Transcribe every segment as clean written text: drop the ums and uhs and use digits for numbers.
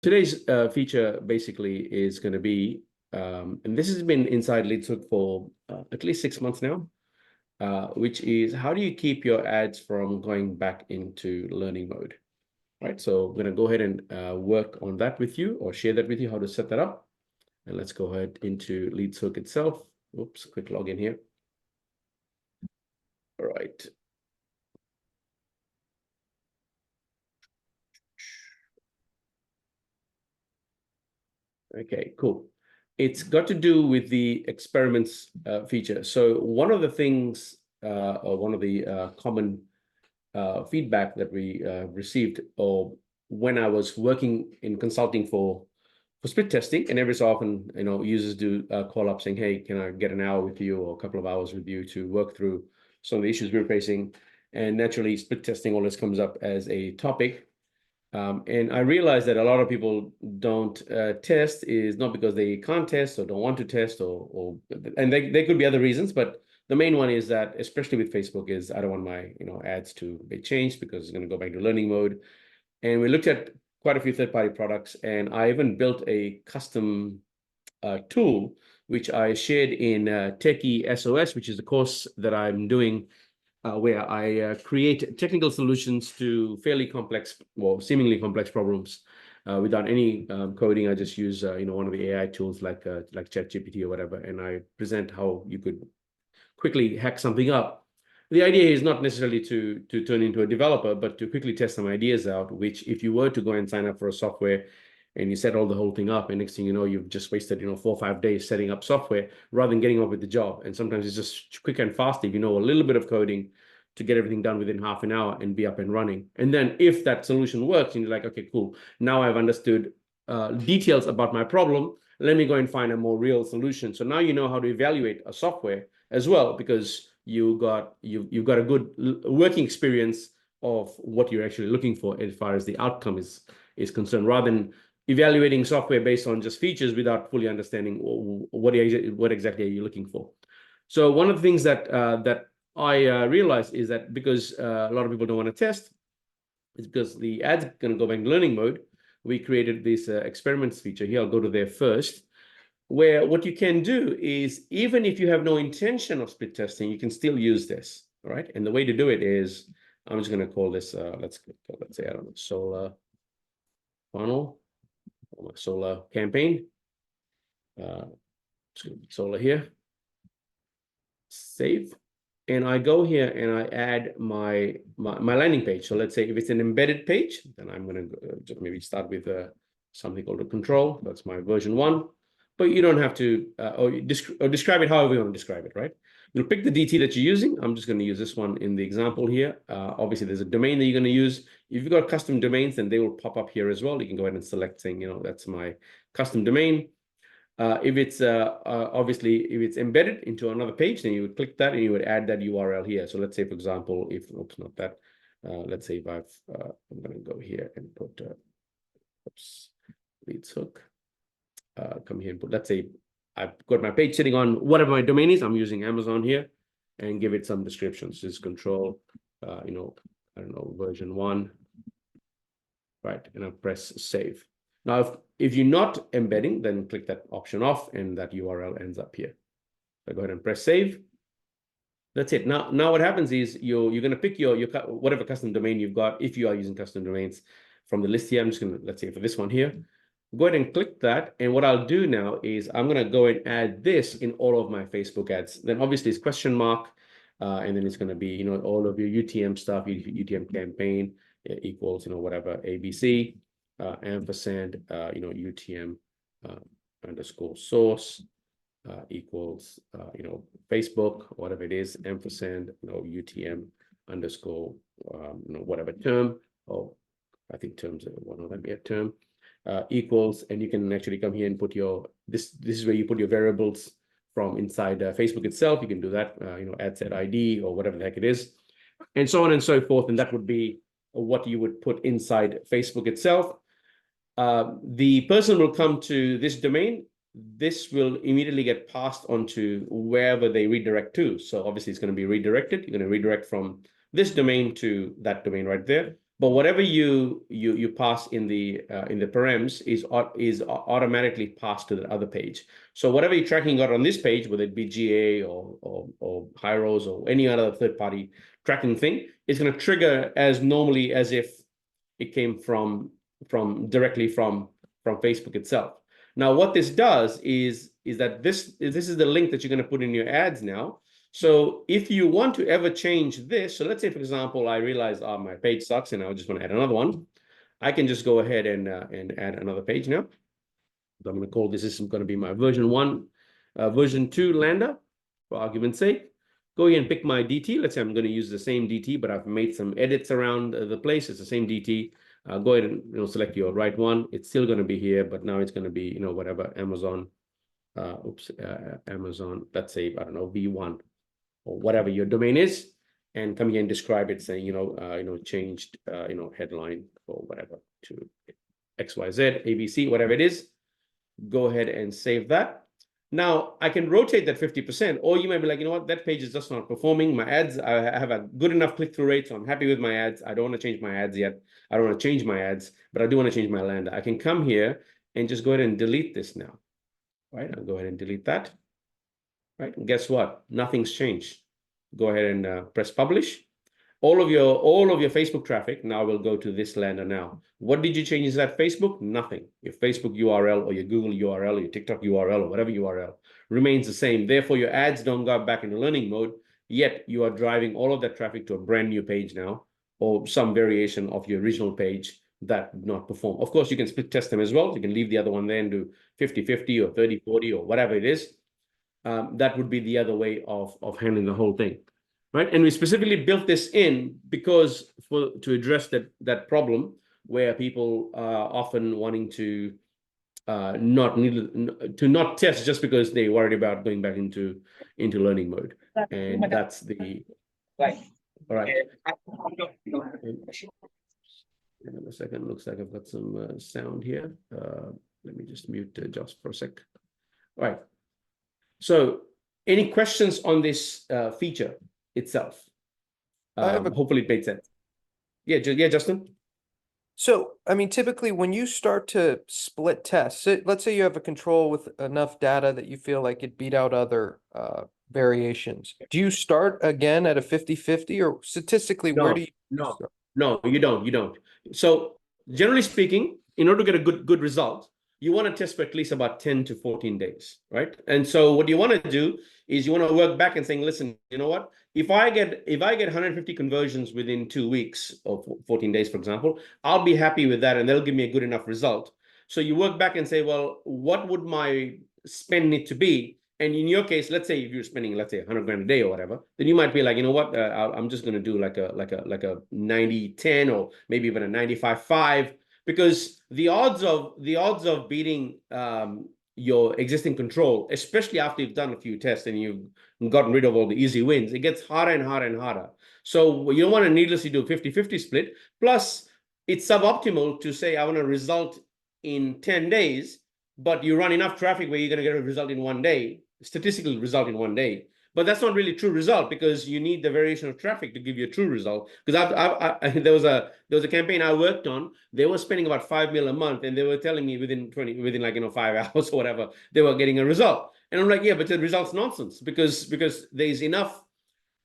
Today's feature basically is going to be, and this has been inside LeadsHook for at least 6 months now, which is how do you keep your ads from going back into learning mode, right? So I'm going to go ahead and work on that with you or share that with you, how to set that up. And let's go ahead into LeadsHook itself. Oops, quick login here. All right. Okay, cool. It's got to do with the experiments feature. So one of the things, or one of the common feedback that we received, or when I was working in consulting for split testing, and every so often, users do call up saying, "Hey, can I get an hour with you or a couple of hours with you to work through some of the issues we're facing?" And naturally, split testing always comes up as a topic. And I realized that a lot of people don't test is not because they can't test or don't want to test, and there could be other reasons, but the main one is that, especially with Facebook, is I don't want my ads to be changed because it's going to go back to learning mode. And we looked at quite a few third-party products, and I even built a custom tool which I shared in Techie SOS, which is the course that I'm doing, where I create technical solutions to fairly complex, well, seemingly complex problems without any coding. I just use one of the AI tools like ChatGPT or whatever, and I present how you could quickly hack something up. The idea is not necessarily to turn into a developer, but to quickly test some ideas out, which if you were to go and sign up for a software and you set all the whole thing up, and next thing you know, you've just wasted 4 or 5 days setting up software rather than getting on with the job. And sometimes it's just quick and fast if you know a little bit of coding to get everything done within half an hour and be up and running. And then if that solution works and you're like, okay, cool, now I've understood details about my problem, let me go and find a more real solution. So now you know how to evaluate a software as well, because you've got a good working experience of what you're actually looking for as far as the outcome is concerned, rather than evaluating software based on just features without fully understanding what exactly are you looking for. So one of the things that I realized is that because a lot of people don't want to test, it's because the ad's going to go back in learning mode. We created this experiments feature here. I'll go to there first, where what you can do is, even if you have no intention of split testing, you can still use this, right? And the way to do it is, I'm just going to call this, let's say, I don't know, solar funnel, or my solar campaign. Solar here, save. And I go here and I add my landing page. So let's say if it's an embedded page, then I'm going to just maybe start with something called a control. That's my version 1. But you don't have to, or describe it however you want to describe it, right? You'll pick the DT that you're using. I'm just going to use this one in the example here. Obviously, there's a domain that you're going to use. If you've got custom domains, then they will pop up here as well. You can go ahead and select saying, that's my custom domain. If it's obviously, if it's embedded into another page, then you would click that and you would add that URL here. So let's say, for example, if, oops, not that. Let's say if I'm going to go here and put, LeadsHook. Come here and put, let's say I've got my page sitting on whatever my domain is. I'm using Amazon here, and give it some descriptions. This is control, I don't know, version 1, right? And I'll press save. Now, if you're not embedding, then click that option off, and that URL ends up here. So go ahead and press save. That's it. Now what happens is you're going to pick your whatever custom domain you've got. If you are using custom domains from the list here, I'm just going to, let's say for this one here, go ahead and click that. And what I'll do now is I'm going to go and add this in all of my Facebook ads. Then obviously it's question mark, and then it's going to be, all of your UTM stuff, UTM campaign equals, whatever, ABC, ampersand, UTM underscore source equals, Facebook, whatever it is, ampersand, UTM underscore, whatever term, I think terms are one of them, yeah, term. Equals, and you can actually come here and put your, this is where you put your variables from inside Facebook itself. You can do that, ad set ID or whatever the heck it is, and so on and so forth. And that would be what you would put inside Facebook itself. The person will come to this domain. This will immediately get passed on to wherever they redirect to. So obviously it's going to be redirected. You're going to redirect from this domain to that domain right there. But whatever you pass in the params is automatically passed to the other page. So whatever you're tracking out on this page, whether it be GA or Hyros or any other third-party tracking thing, is going to trigger as normally as if it came from directly from Facebook itself. Now, what this does is that this is the link that you're going to put in your ads now. So if you want to ever change this, so let's say, for example, I realize, my page sucks and I just want to add another one. I can just go ahead and add another page now. So I'm going to call this is going to be my version 1, version 2 lander, for argument's sake. Go ahead and pick my DT. Let's say I'm going to use the same DT, but I've made some edits around the place. It's the same DT. Go ahead and select your right one. It's still going to be here, but now it's going to be, whatever, Amazon, Amazon, let's say, I don't know, V1 or whatever your domain is, and come here and describe it saying, changed, headline or whatever to XYZ, ABC, whatever it is. Go ahead and save that. Now I can rotate that 50%, or you might be like, you know what, that page is just not performing. My ads, I have a good enough click-through rate, so I'm happy with my ads. I don't want to change my ads yet. I don't want to change my ads, but I do want to change my lander. I can come here and just go ahead and delete this now. Right? I'll go ahead and delete that. Right? And guess what? Nothing's changed. Go ahead and press publish. All of your Facebook traffic now will go to this lander now. What did you change? Is that Facebook? Nothing. Your Facebook URL or your Google URL or your TikTok URL or whatever URL remains the same. Therefore, your ads don't go back into learning mode, yet you are driving all of that traffic to a brand new page now, or some variation of your original page that did not perform. Of course, you can split test them as well. You can leave the other one there and do 50-50 or 30-40 or whatever it is. That would be the other way of handling the whole thing. Right, and we specifically built this in because to address that problem where people are often wanting to not test just because they worried about going back into learning mode, and that's the right. All right. Hang on a second. Looks like I've got some sound here. Let me just mute Josh for a sec. All right. So, any questions on this feature itself? Hopefully it made sense. Yeah, Justin. So, I mean, typically when you start to split tests, let's say you have a control with enough data that you feel like it beat out other variations. Do you start again at a 50-50, or statistically, where do you start? No, you don't. So generally speaking, in order to get a good result, you want to test for at least about 10 to 14 days, right? And so what you want to do is you want to work back and saying, listen, you know what? If I get 150 conversions within 2 weeks or 14 days, for example, I'll be happy with that, and that'll give me a good enough result. So you work back and say, well, what would my spend need to be? And in your case, let's say if you're spending, let's say 100 grand a day or whatever, then you might be like, you know what, I'm just going to do like a 90-10 or maybe even a 95-5, because the odds of beating your existing control, especially after you've done a few tests and you've gotten rid of all the easy wins, it gets harder and harder and harder. So you don't want to needlessly do a 50-50 split. Plus, it's suboptimal to say I want a result in 10 days, but you run enough traffic where you're going to get a result in 1 day, statistical result in 1 day. But that's not really true result, because you need the variation of traffic to give you a true result. Because there was a campaign I worked on. They were spending about 5 mil a month, and they were telling me within 5 hours or whatever, they were getting a result. And I'm like, yeah, but the result's nonsense, because there's enough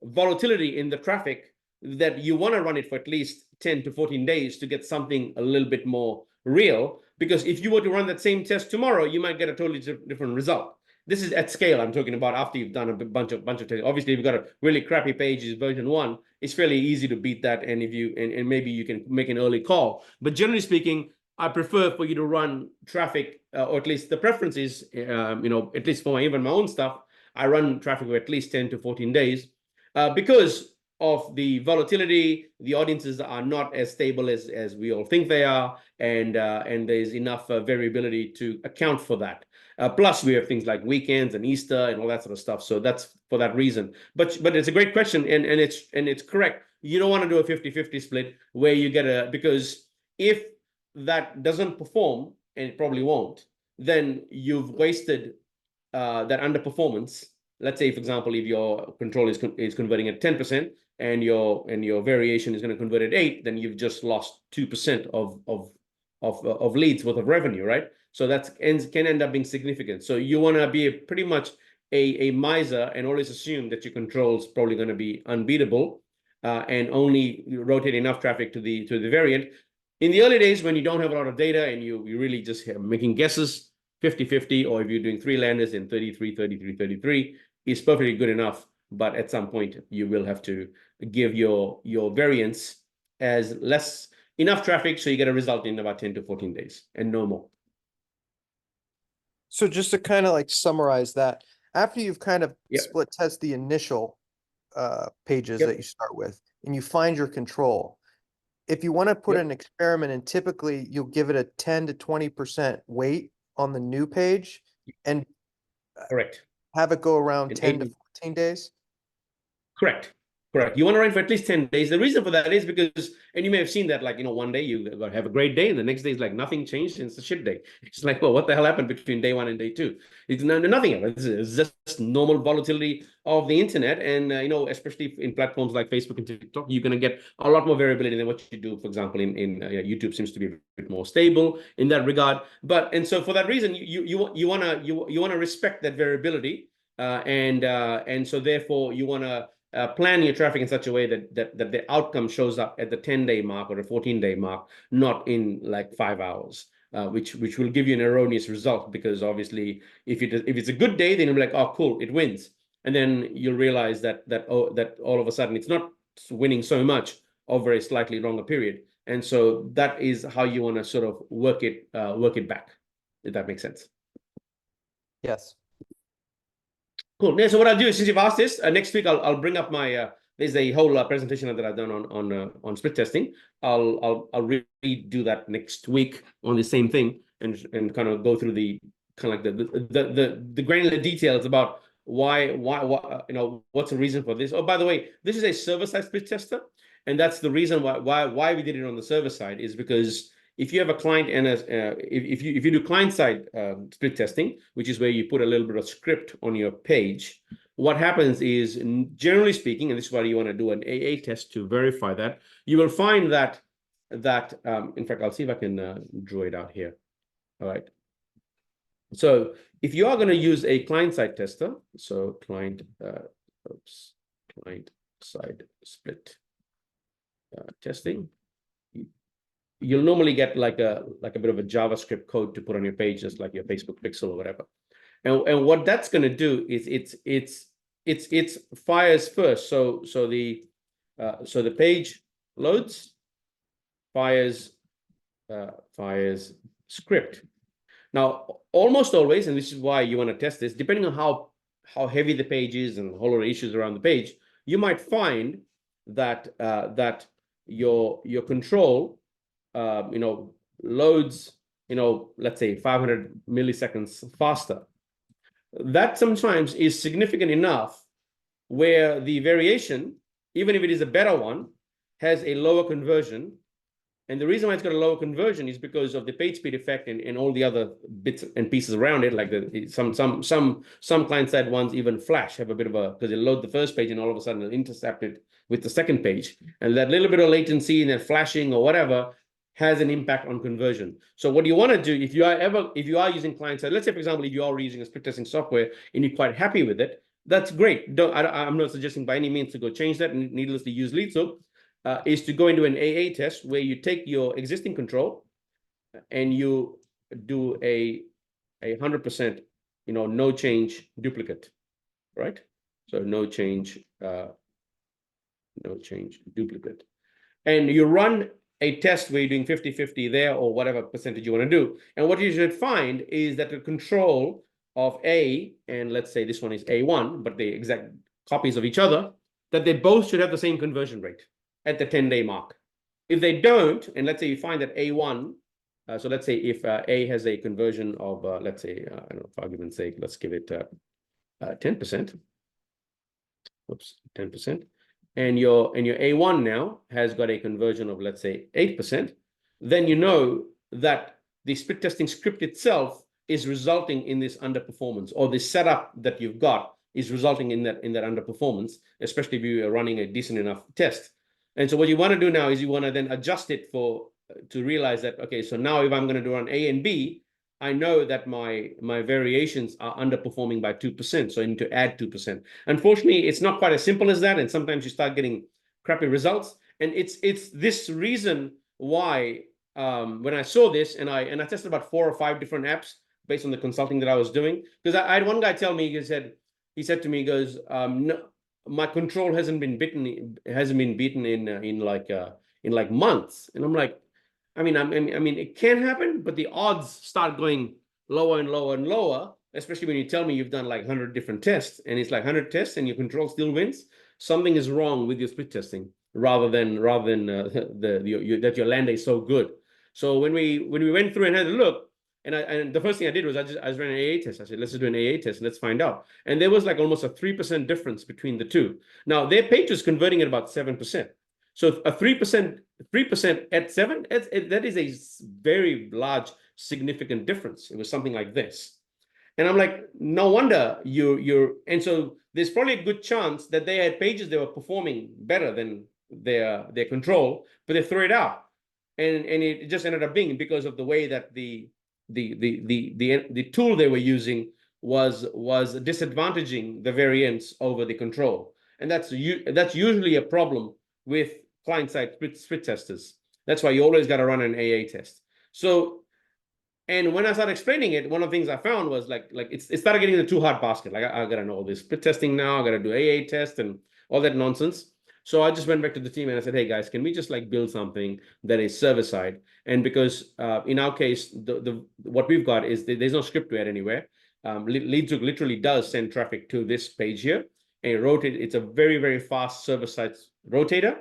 volatility in the traffic that you want to run it for at least 10 to 14 days to get something a little bit more real. Because if you were to run that same test tomorrow, you might get a totally different result. This is at scale I'm talking about, after you've done a bunch of tests. Obviously, if you've got a really crappy page, is version 1, it's fairly easy to beat that, and if you and maybe you can make an early call. But generally speaking, I prefer for you to run traffic, or at least the preference is, at least for even my own stuff, I run traffic for at least 10 to 14 days, because of the volatility. The audiences are not as stable as we all think they are, and there's enough variability to account for that. Plus, we have things like weekends and Easter and all that sort of stuff. So that's for that reason. But it's a great question, and it's correct. You don't want to do a 50-50 split where you get because if that doesn't perform, and it probably won't, then you've wasted that underperformance. Let's say, for example, if your control is converting at 10%, and your variation is going to convert at 8, then you've just lost 2% of leads worth of revenue, right? So that can end up being significant. So you want to be pretty much a miser and always assume that your control is probably going to be unbeatable, and only rotate enough traffic to the variant. In the early days, when you don't have a lot of data and you really just making guesses, 50-50, or if you're doing 3 landers in 33, 33, 33, is perfectly good enough. But at some point, you will have to give your variance as enough traffic so you get a result in about 10 to 14 days and no more. So just to kind of like summarize that, after you've kind of Yep. split test the initial pages Yep. that you start with, and you find your control, if you want to put Yep. an experiment in, typically you'll give it a 10 to 20% weight on the new page and Correct. have it go around And 10 to 14 days. Correct. Correct. You want to run for at least 10 days. The reason for that is because, and you may have seen that, like, one day you have a great day and the next day is like nothing changed and it's a shit day. It's like, well, what the hell happened between day 1 and day 2? It's nothing happened. It's just normal volatility of the internet. And, especially in platforms like Facebook and TikTok, you're going to get a lot more variability than what you do, for example, in YouTube seems to be a bit more stable in that regard. And so for that reason, you want to respect that variability. And so therefore you want to plan your traffic in such a way that the outcome shows up at the 10-day mark or the 14-day mark, not in like 5 hours, which will give you an erroneous result, because obviously if it's a good day, then you'll be like, oh, cool, it wins. And then you'll realize that all of a sudden it's not winning so much over a slightly longer period. And so that is how you want to sort of work it back, if that makes sense. Yes. Cool. Yeah, so what I'll do is, since you've asked this, next week I'll bring up my there's a whole presentation that I've done on split testing. I'll redo that next week on the same thing and kind of go through the kind of like the granular details about why what's the reason for this. Oh, by the way, this is a server-side split tester, and that's the reason why we did it on the server side, is because if you have a client and if you do client-side split testing, which is where you put a little bit of script on your page, what happens is, generally speaking, and this is why you want to do an AA test to verify that, you will find that in fact, I'll see if I can draw it out here. All right. So if you are going to use a client-side tester, so client-side split testing, you'll normally get like a bit of a JavaScript code to put on your page, just like your Facebook pixel or whatever. And what that's going to do is it's fires first. So the page loads, fires script. Now, almost always, and this is why you want to test this, depending on how heavy the page is and a whole lot of issues around the page, you might find that your control loads, let's say 500 milliseconds faster. That sometimes is significant enough where the variation, even if it is a better one, has a lower conversion. And the reason why it's got a lower conversion is because of the page speed effect and all the other bits and pieces around it, like some client-side ones even flash, have a bit of because they load the first page and all of a sudden it'll intercept it with the second page. And that little bit of latency and that flashing or whatever has an impact on conversion. So what you want to do, if you are using client-side, let's say, for example, if you are using a split testing software and you're quite happy with it, that's great. I'm not suggesting by any means to go change that and needlessly use LeadsHook. Is to go into an AA test where you take your existing control and you do a 100%, no change duplicate, right? So no change duplicate. And you run a test where you're doing 50-50 there or whatever percentage you want to do. And what you should find is that the control of A, and let's say this one is A1, but the exact copies of each other, that they both should have the same conversion rate at the 10-day mark. If they don't, and let's say you find that A1, so let's say if A has a conversion of, let's say, I don't know, for argument's sake, let's give it 10%. Oops, 10%. And your A1 now has got a conversion of, let's say, 8%. Then you know that the split testing script itself is resulting in this underperformance, or the setup that you've got is resulting in that underperformance, especially if you are running a decent enough test. And so what you want to do now is you want to then adjust it to realize that, okay, so now if I'm going to run A and B, I know that my variations are underperforming by 2%, so I need to add 2%. Unfortunately, it's not quite as simple as that, and sometimes you start getting crappy results. And it's this reason why when I saw this, and I tested about 4 or 5 different apps based on the consulting that I was doing, because I had one guy tell me, he said to me, he goes, no, my control hasn't been beaten in like months. And I'm like, I mean, it can happen, but the odds start going lower and lower and lower, especially when you tell me you've done like 100 different tests, and it's like 100 tests and your control still wins. Something is wrong with your split testing, rather than that your lambda is so good. So when we went through and had a look, and the first thing I did was I ran an AA test. I said, let's just do an AA test and let's find out. And there was like almost a 3% difference between the two. Now their page was converting at about 7%. So a 3% at 7, that is a very large, significant difference. It was something like this. And I'm like, no wonder and so there's probably a good chance that they had pages that were performing better than their control, but they threw it out. And it just ended up being because of the way that the tool they were using was disadvantaging the variance over the control. And that's usually a problem with client-side split testers. That's why you always got to run an AA test. So, and when I started explaining it, one of the things I found was like it started getting in the too hard basket. Like I got to know all this split testing now. I got to do AA test and all that nonsense. So I just went back to the team and I said, hey guys, can we just like build something that is server side? And because in our case, what we've got is there's no script to add anywhere. LeadsHook literally does send traffic to this page here, and it's a very, very fast server side rotator,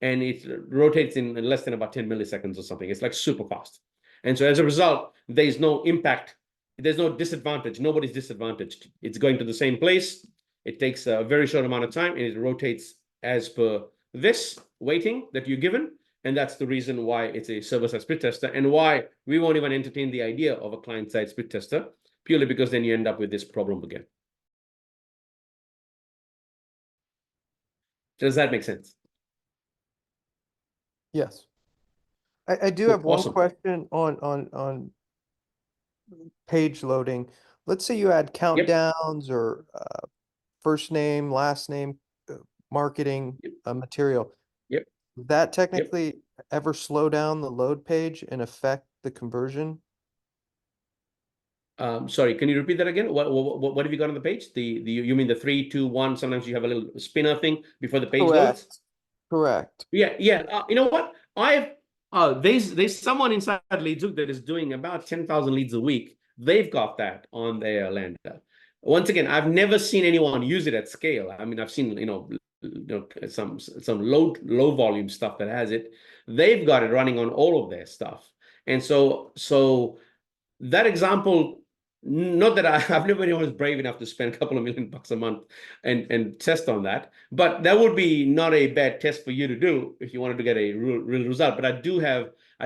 and it rotates in less than about 10 milliseconds or something. It's like super fast. And so as a result, there's no impact. There's no disadvantage. Nobody's disadvantaged. It's going to the same place. It takes a very short amount of time, and it rotates as per this weighting that you're given. And that's the reason why it's a server-side split tester, and why we won't even entertain the idea of a client-side split tester, purely because then you end up with this problem again. Does that make sense? Yes. I do Cool. have one Awesome. question on page loading. Let's say you add countdowns or first name, last name, marketing material. Yep. Does that technically ever slow down the load page and affect the conversion? Sorry, can you repeat that again? What have you got on the page? You mean the 3, 2, 1? Sometimes you have a little spinner thing before the page loads. Correct. Yeah. You know what? There's someone inside LeadsHook that is doing about 10,000 leads a week. They've got that on their lambda. Once again, I've never seen anyone use it at scale. I mean, I've seen some low volume stuff that has it. They've got it running on all of their stuff. And so that example, not that I've never been anyone brave enough to spend a couple of $1,000,000 a month and test on that, but that would be not a bad test for you to do if you wanted to get a real result. But I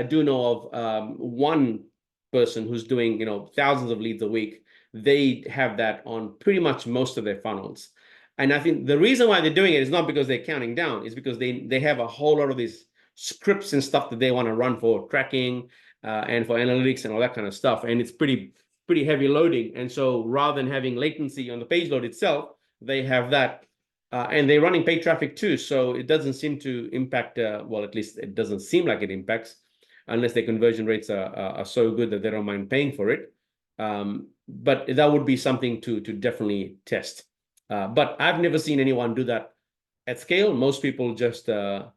do know of one person who's doing thousands of leads a week. They have that on pretty much most of their funnels. And I think the reason why they're doing it is not because they're counting down, it's because they have a whole lot of these scripts and stuff that they want to run for tracking and for analytics and all that kind of stuff. And it's pretty heavy loading. And so rather than having latency on the page load itself, they have that. And they're running paid traffic too. So it doesn't seem to impact, well, at least it doesn't seem like it impacts, unless their conversion rates are so good that they don't mind paying for it. But that would be something to definitely test. But I've never seen anyone do that at scale. Most people just load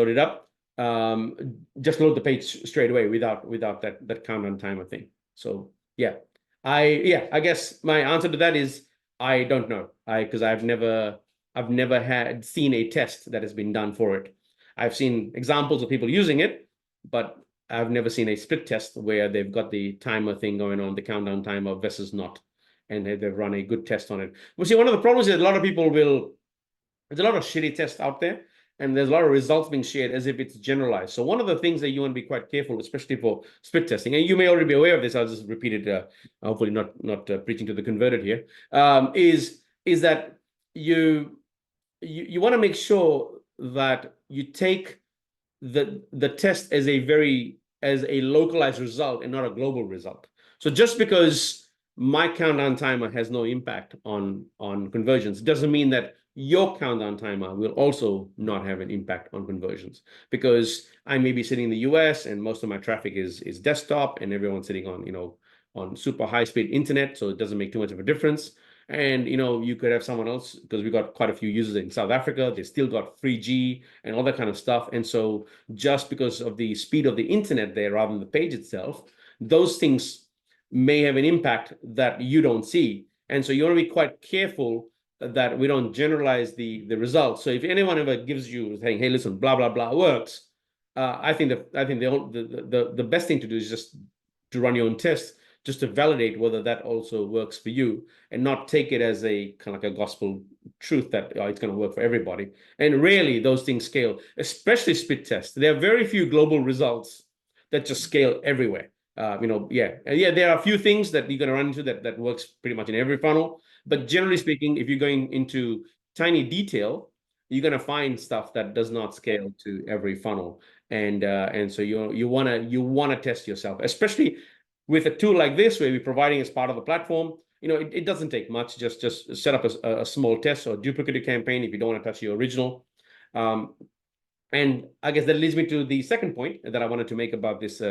it up, just load the page straight away without that countdown timer thing. So yeah, I guess my answer to that is I don't know. Because I've never seen a test that has been done for it. I've seen examples of people using it, but I've never seen a split test where they've got the timer thing going on, the countdown timer versus not, and they've run a good test on it. Well, see, one of the problems is a lot of people there's a lot of shitty tests out there, and there's a lot of results being shared as if it's generalized. So one of the things that you want to be quite careful, especially for split testing, and you may already be aware of this, I'll just repeat it, hopefully not preaching to the converted here, is is that you want to make sure that you take the test as a localized result and not a global result. So just because my countdown timer has no impact on conversions doesn't mean that your countdown timer will also not have an impact on conversions, because I may be sitting in the US and most of my traffic is desktop and everyone's sitting on on super high speed internet, so it doesn't make too much of a difference. And you could have someone else, because we got quite a few users in South Africa, they still got 3G and all that kind of stuff. And so just because of the speed of the internet there rather than the page itself, those things may have an impact that you don't see. And so you want to be quite careful that we don't generalize the results. So if anyone ever gives you saying, hey, listen, blah blah blah works, I think the best thing to do is just to run your own test, just to validate whether that also works for you, and not take it as a kind of like a gospel truth that it's going to work for everybody. And rarely those things scale, especially split tests. There are very few global results that just scale everywhere. There are a few things that you're going to run into that works pretty much in every funnel. But generally speaking, if you're going into tiny detail, you're going to find stuff that does not scale to every funnel. And so you want to test yourself, especially with a tool like this, where we're providing as part of the platform. It doesn't take much. Just set up a small test or duplicate a campaign if you don't want to touch your original. And I guess that leads me to the second point that I wanted to make about this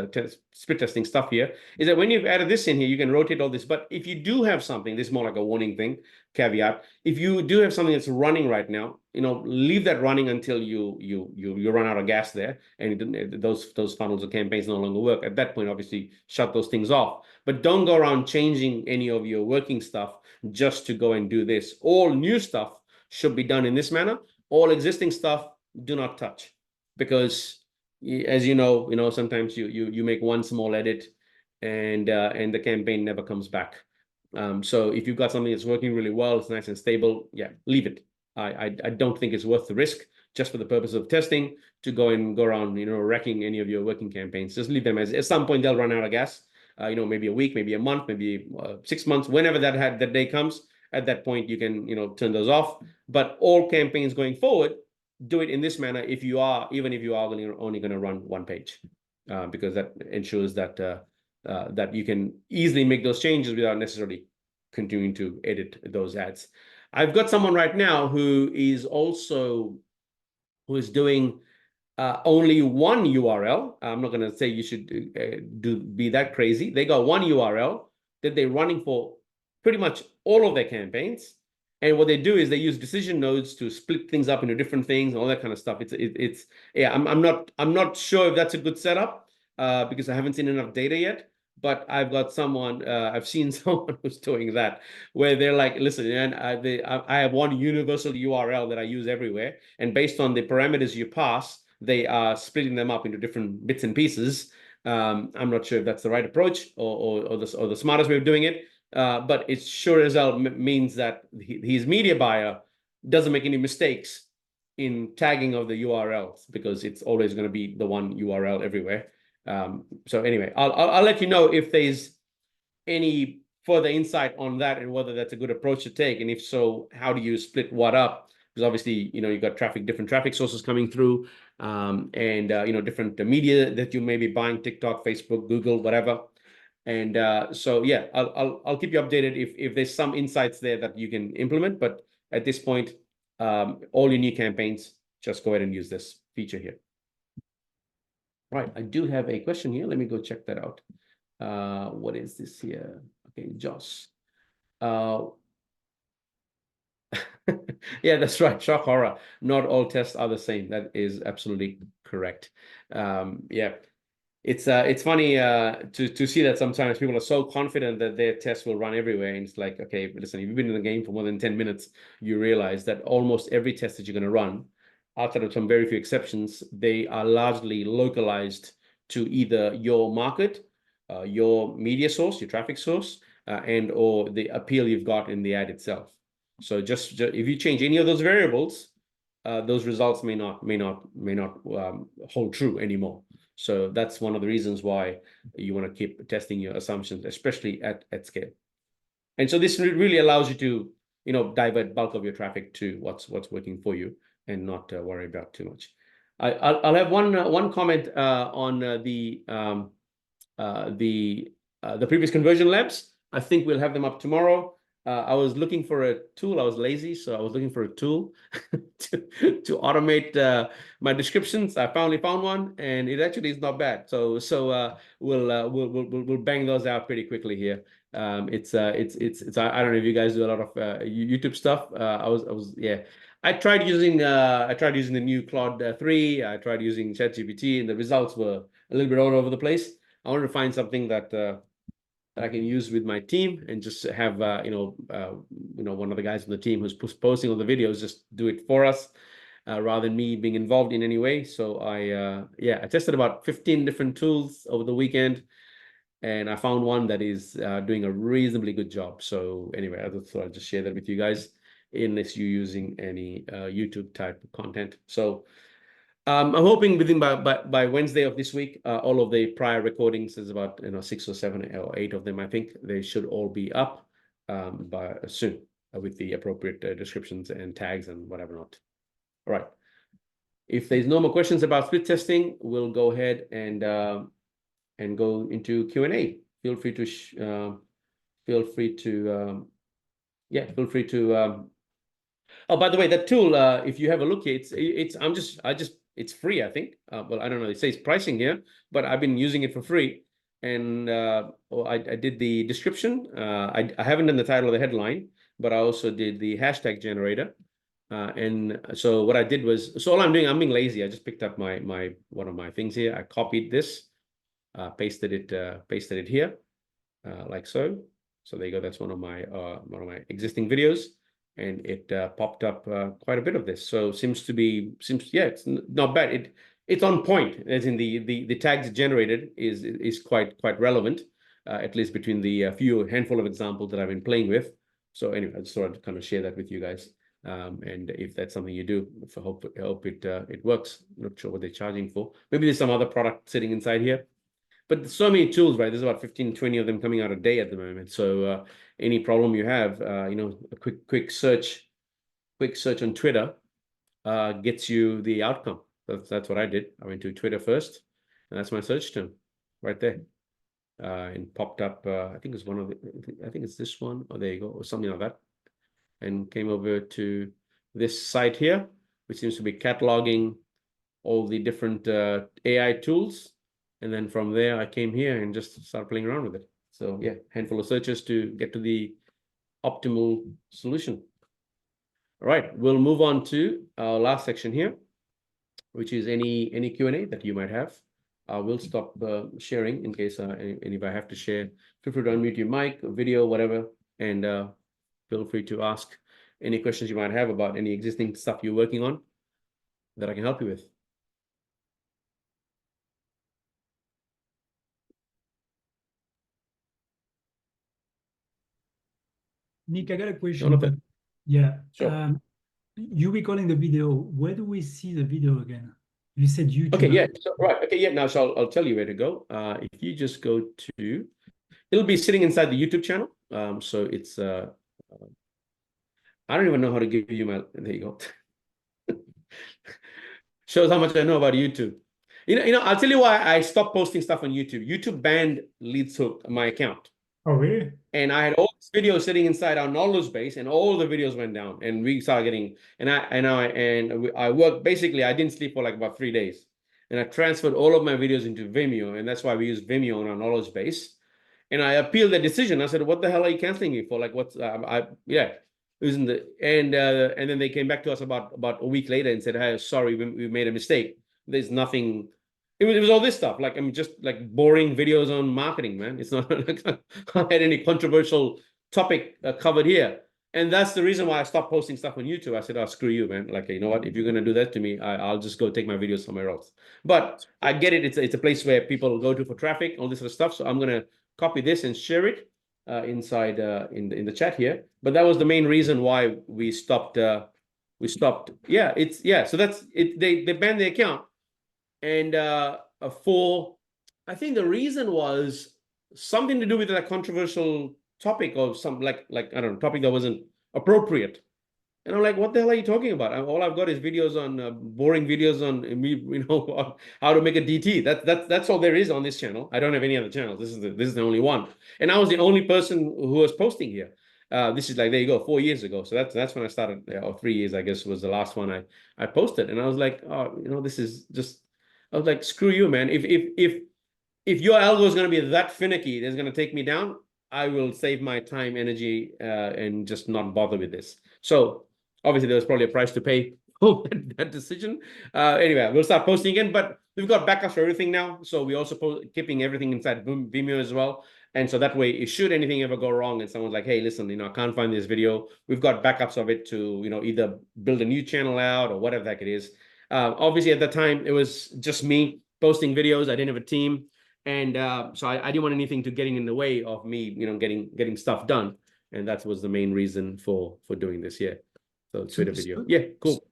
split testing stuff here, is that when you've added this in here, you can rotate all this. But if you do have something, this is more like a warning thing, caveat. If you do have something that's running right now, leave that running until you run out of gas there, and those funnels or campaigns no longer work. At that point, obviously, shut those things off. But don't go around changing any of your working stuff just to go and do this. All new stuff should be done in this manner. All existing stuff, do not touch, because as sometimes you make one small edit and the campaign never comes back. So if you've got something that's working really well, it's nice and stable, yeah, leave it. I don't think it's worth the risk just for the purpose of testing to go around wrecking any of your working campaigns. Just leave them at some point they'll run out of gas. Maybe a week, maybe a month, maybe 6 months, whenever that day comes. At that point, you can turn those off. But all campaigns going forward, do it in this manner even if you are only going to run one page, because that ensures that that you can easily make those changes without necessarily continuing to edit those ads. I've got someone right now who is doing only one URL. I'm not going to say you should be that crazy. They got one URL that they're running for pretty much all of their campaigns. And what they do is they use decision nodes to split things up into different things and all that kind of stuff. I'm not sure if that's a good setup, because I haven't seen enough data yet. But I've seen someone who's doing that, where they're like, listen, man, I have one universal URL that I use everywhere, and based on the parameters you pass, they are splitting them up into different bits and pieces. I'm not sure if that's the right approach or the smartest way of doing it. But it sure as hell means that his media buyer doesn't make any mistakes in tagging of the URLs, because it's always going to be the one URL everywhere. So anyway, I'll let you know if there's any further insight on that and whether that's a good approach to take, and if so, how do you split what up? Because obviously, you've got different traffic sources coming through, and different media that you may be buying, TikTok, Facebook, Google, whatever. And so yeah, I'll keep you updated if there's some insights there that you can implement. But at this point, all your new campaigns, just go ahead and use this feature here. Right, I do have a question here. Let me go check that out. What is this here? Okay, Josh. Yeah, that's right. Shock horror. Not all tests are the same. That is absolutely correct. Yeah. It's funny to see that sometimes people are so confident that their tests will run everywhere, and it's like, okay, listen, if you've been in the game for more than 10 minutes, you realize that almost every test that you're going to run, outside of some very few exceptions, they are largely localized to either your market, your media source, your traffic source, and or the appeal you've got in the ad itself. So just if you change any of those variables, those results may not hold true anymore. So that's one of the reasons why you want to keep testing your assumptions, especially at scale. And so this really allows you to divert bulk of your traffic to what's working for you and not worry about too much. I'll have one comment on the previous conversion labs. I think we'll have them up tomorrow. I was looking for a tool. I was lazy, so I was looking for a tool to automate my descriptions. I finally found one, and it actually is not bad. So we'll bang those out pretty quickly here. It's I don't know if you guys do a lot of YouTube stuff. I tried using the new Claude 3. I tried using ChatGPT, and the results were a little bit all over the place. I wanted to find something that I can use with my team and just have one of the guys on the team who's posting all the videos just do it for us, rather than me being involved in any way. So I tested about 15 different tools over the weekend, and I found one that is doing a reasonably good job. So anyway, I thought I'd just share that with you guys, unless you're using any YouTube type of content. So I'm hoping within by Wednesday of this week, all of the prior recordings, there's about 6 or 7 or 8 of them. I think they should all be up by soon with the appropriate descriptions and tags and whatever not. All right. If there's no more questions about split testing, we'll go ahead and go into Q&A. Feel free to. Oh, by the way, that tool, if you have a look, it's free, I think. Well, I don't know. It says pricing here, but I've been using it for free. And I did the description. I haven't done the title or the headline, but I also did the hashtag generator. And so what I did was, so all I'm doing, I'm being lazy. I just picked up one of my things here. I copied this, pasted it here, like so. So there you go. That's one of my existing videos. And it popped up quite a bit of this. So it's not bad. It's on point, as in the tags generated is quite relevant, at least between the handful of examples that I've been playing with. So anyway, I just thought I'd kind of share that with you guys. And if that's something you do, I hope it works. Not sure what they're charging for. Maybe there's some other product sitting inside here. But there's so many tools, right? There's about 15, 20 of them coming out a day at the moment. So any problem you have, a quick search on Twitter gets you the outcome. That's what I did. I went to Twitter first, and that's my search term right there. And popped up, I think it's this one. Oh, there you go, or something like that. And came over to this site here, which seems to be cataloging all the different AI tools. And then from there, I came here and just started playing around with it. So yeah, handful of searches to get to the optimal solution. All right, we'll move on to our last section here, which is any Q&A that you might have. I will stop sharing in case if I have to share. Feel free to unmute your mic, video, whatever, and feel free to ask any questions you might have about any existing stuff you're working on that I can help you with. Nick, I got a question. Jonathan. Yeah. Sure. You recording the video. Where do we see the video again? You said YouTube. Okay, yeah. So, right. Okay, yeah. Now, so I'll tell you where to go. If you just go to, it'll be sitting inside the YouTube channel. So it's I don't even know how to give you my. There you go. Shows how much I know about YouTube. I'll tell you why I stopped posting stuff on YouTube. YouTube banned LeadsHook, my account. Oh, really? And I had all this video sitting inside our knowledge base, and all the videos went down, and we started getting. I worked basically. I didn't sleep for like about 3 days, and I transferred all of my videos into Vimeo, and that's why we use Vimeo on our knowledge base. And I appealed the decision. I said, "What the hell are you canceling me for? Like, what's isn't the and then they came back to us about a week later and said, "Hey, sorry, we made a mistake. There's nothing." It was all this stuff, like just like boring videos on marketing, man. It's not like I had any controversial topic covered here, and that's the reason why I stopped posting stuff on YouTube. I said, "Oh, screw you, man! Like, you know what? If you're gonna do that to me, I'll just go take my videos somewhere else." But I get it. It's a place where people go to for traffic, all this sort of stuff. So I'm gonna copy this and share it inside in the chat here. But that was the main reason why we stopped. Yeah. So that's it. They banned the account. And I think the reason was something to do with that controversial topic or some like I don't know, topic that wasn't appropriate. And I'm like, what the hell are you talking about? All I've got is videos on boring videos on me, you know, how to make a DT. That's all there is on this channel. I don't have any other channels. This is the only one. And I was the only person who was posting here. This is like, there you go, 4 years ago. So that's when I started, or 3 years, I guess, was the last one I posted. And I was like, oh, you know, this is just, I was like, screw you, man. If your algo is going to be that finicky, it's going to take me down, I will save my time, energy, and just not bother with this. So obviously, there was probably a price to pay for that decision. Anyway, we'll start posting again, but we've got backups for everything now. So we also keeping everything inside Vimeo as well. And so that way, if should anything ever go wrong and someone's like, hey, listen, you know, I can't find this video, we've got backups of it to, you know, either build a new channel out or whatever the heck it is. Obviously, at the time, it was just me posting videos. I didn't have a team. And so I didn't want anything to getting in the way of me, you know, getting stuff done. And that was the main reason for doing this. Yeah. So Twitter video. Yeah, cool.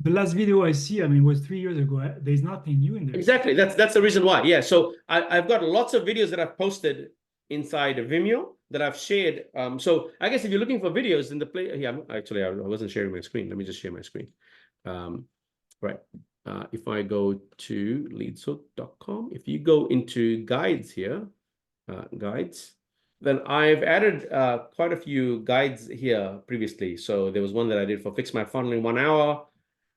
The last video I see, I mean, was 3 years ago. There's nothing new in there. Exactly. That's the reason why. Yeah. So I've got lots of videos that I've posted inside of Vimeo that I've shared. So I guess if you're looking for videos in the play, yeah, actually I wasn't sharing my screen. Let me just share my screen. Right. If I go to leadshook.com, if you go into guides here, guides, then I've added quite a few guides here previously. So there was one that I did for Fix My Funnel in 1 hour.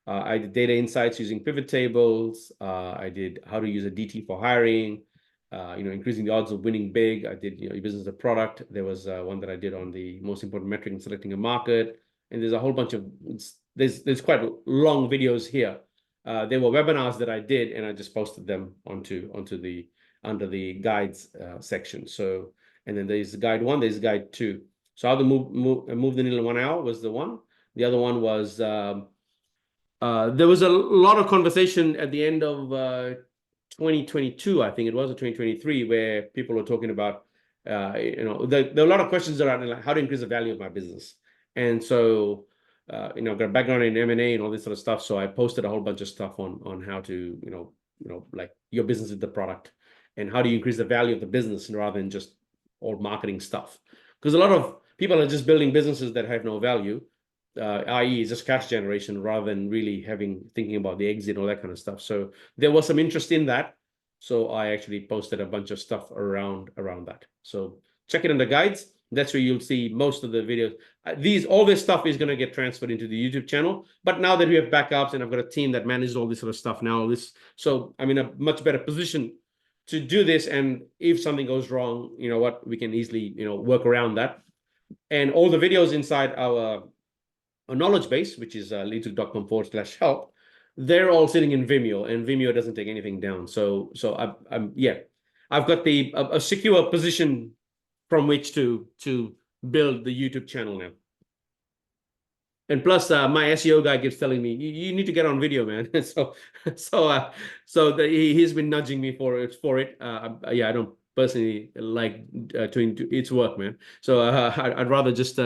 I did data insights using pivot tables. I did how to use a DT for hiring, you know, increasing the odds of winning big. I did, you know, your business as a product. There was one that I did on the most important metric in selecting a market. And there's a whole bunch of, there's quite long videos here. There were webinars that I did, and I just posted them under the guides section. So, and then there's guide 1, there's guide 2. So how to move the needle in 1 hour was the one. The other one was there was a lot of conversation at the end of 2022, I think it was, or 2023, where people were talking about, you know, there are a lot of questions around like how to increase the value of my business. And so, you know, I've got a background in M&A and all this sort of stuff. So I posted a whole bunch of stuff on how to, you know, like your business is the product and how do you increase the value of the business rather than just all marketing stuff. Because a lot of people are just building businesses that have no value, i.e. just cash generation rather than really thinking about the exit and all that kind of stuff. So there was some interest in that. So I actually posted a bunch of stuff around that. So check it in the guides. That's where you'll see most of the videos. All this stuff is going to get transferred into the YouTube channel. But now that we have backups and I've got a team that manages all this sort of stuff now, so I'm in a much better position to do this. And if something goes wrong, you know what, we can easily, you know, work around that. And all the videos inside our knowledge base, which is leadshook.com/help, they're all sitting in Vimeo, and Vimeo doesn't take anything down. So I've got a secure position from which to build the YouTube channel now. And plus, my SEO guy keeps telling me, you need to get on video, man. so he's been nudging me for it. Yeah, I don't personally like doing its work, man. So I'd rather just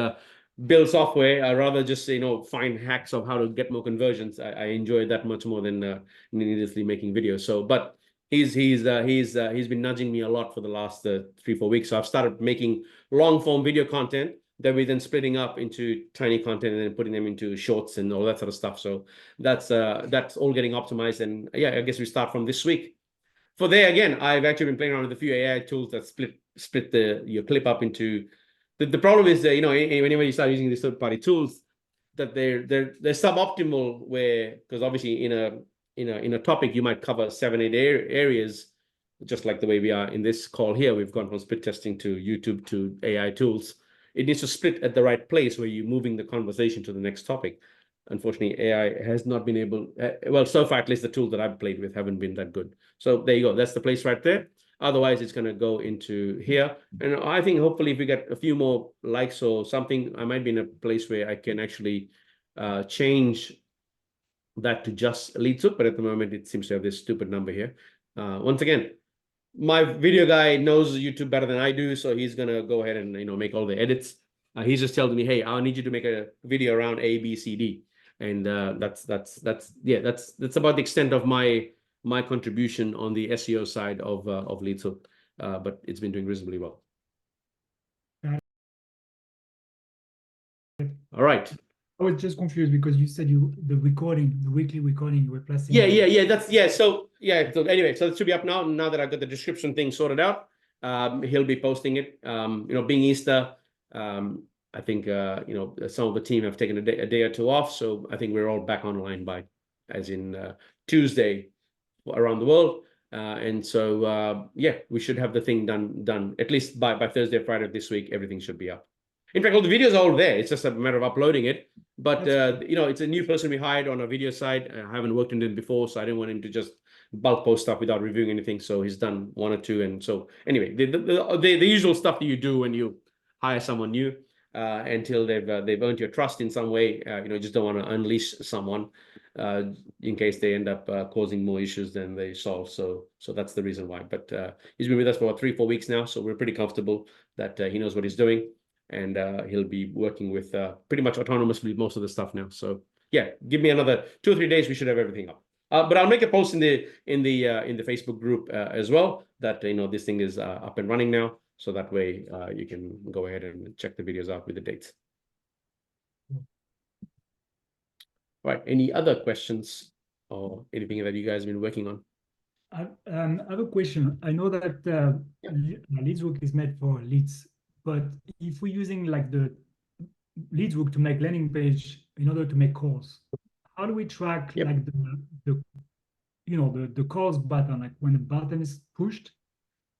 build software. I'd rather just, you know, find hacks of how to get more conversions. I enjoy that much more than needlessly making videos. So, but he's been nudging me a lot for the last 3-4 weeks. So I've started making long form video content that we then splitting up into tiny content and then putting them into shorts and all that sort of stuff. So that's all getting optimized. And yeah, I guess we start from this week. For there again, I've actually been playing around with a few AI tools that split your clip up into. The problem is that, you know, whenever you start using these third-party tools, that they're suboptimal, where, because obviously in a topic you might cover 7-8 areas, just like the way we are in this call here. We've gone from split testing to YouTube to AI tools. It needs to split at the right place where you're moving the conversation to the next topic. Unfortunately, AI has not been able, well, so far, at least the tools that I've played with haven't been that good. So there you go. That's the place right there. Otherwise, it's going to go into here. And I think hopefully if we get a few more likes or something, I might be in a place where I can actually change that to just LeadsHook. But at the moment, it seems to have this stupid number here. Once again, my video guy knows YouTube better than I do. So he's going to go ahead and, you know, make all the edits. He's just telling me, hey, I need you to make a video around A, B, C, D. And that's about the extent of my contribution on the SEO side of LeadsHook, but it's been doing reasonably well. All right. I was just confused because you said the weekly recording, you were placing. Yeah. So anyway, so it should be up now that I've got the description thing sorted out. He'll be posting it. Being Easter, I think some of the team have taken a day or two off, so I think we're all back online by Tuesday around the world. And so we should have the thing done at least by Thursday, Friday of this week. Everything should be up. In fact, all the videos are all there. It's just a matter of uploading it. But it's a new person we hired on our video side. I haven't worked in it before, so I didn't want him to just bulk post stuff without reviewing anything. So he's done one or two, and so anyway, the usual stuff that you do when you hire someone new, until they've earned your trust in some way. Just don't want to unleash someone in case they end up causing more issues than they solve. So that's the reason why. But he's been with us for about 3-4 weeks now, so we're pretty comfortable that he knows what he's doing. And he'll be working with pretty much autonomously most of the stuff now. So yeah, give me another 2 or 3 days, we should have everything up. But I'll make a post in the Facebook group as well that this thing is up and running now. So that way you can go ahead and check the videos out with the dates. Right. Any other questions or anything that you guys have been working on? I have a question. I know that LeadsHook is made for leads. But if we're using like the LeadsHook to make landing page in order to make calls, how do we track like the calls button? Like when the button is pushed,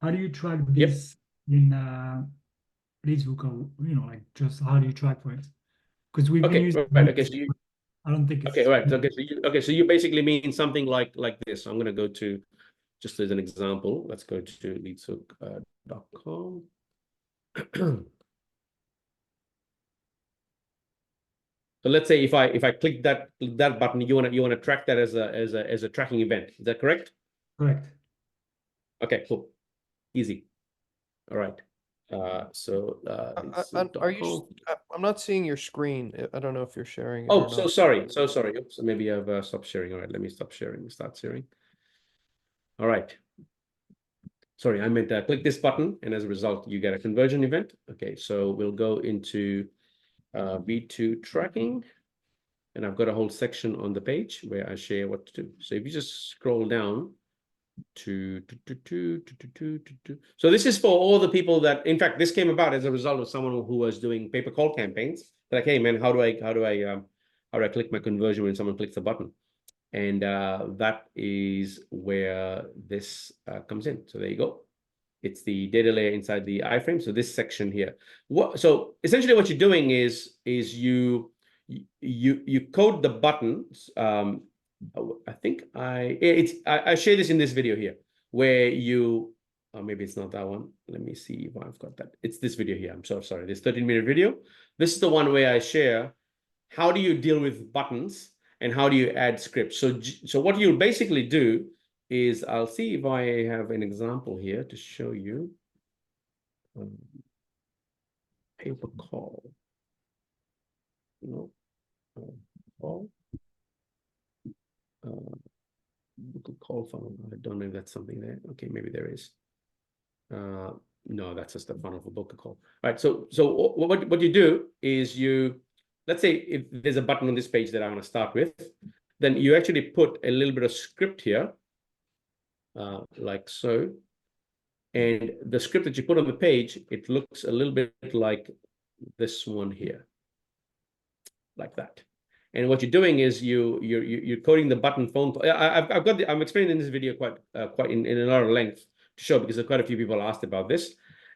how do you track this in LeadsHook, or like just how do you track for it? Because we've been using I don't think it's so you basically mean something like this. I'm going to go to, just as an example, let's go to leadshook.com. So let's say if I click that button, you want to track that as a tracking event. Is that correct? Correct. Okay, cool, easy. All right. Are you? I'm not seeing your screen. I don't know if you're sharing it. Oh, so sorry. Oops, maybe I've stopped sharing. All right, let me stop sharing. Start sharing. All right. Sorry, I meant click this button, and as a result, you get a conversion event. Okay, so we'll go into V2 tracking, and I've got a whole section on the page where I share what to do. So if you just scroll down to so this is for all the people that, in fact, this came about as a result of someone who was doing pay per call campaigns. Like, hey man, how do I click my conversion when someone clicks the button? And that is where this comes in. So there you go. It's the data layer inside the iframe. So this section here. So essentially what you're doing is you code the buttons. I think I share this in this video here where maybe it's not that one. Let me see if I've got that. It's this video here. I'm so sorry. This 13-minute video. This is the one where I share how do you deal with buttons and how do you add scripts. So what you'll basically do is, I'll see if I have an example here to show you. Paper call. No. Call. Call funnel. I don't know if that's something there. Okay, maybe there is. No, that's just a funnel for booker call. All right. So what you do is let's say if there's a button on this page that I want to start with, then you actually put a little bit of script here, like so. And the script that you put on the page, it looks a little bit like this one here, like that. And what you're doing is you're coding the button phone call. I'm explaining in this video quite in a lot of length to show, because quite a few people asked about this.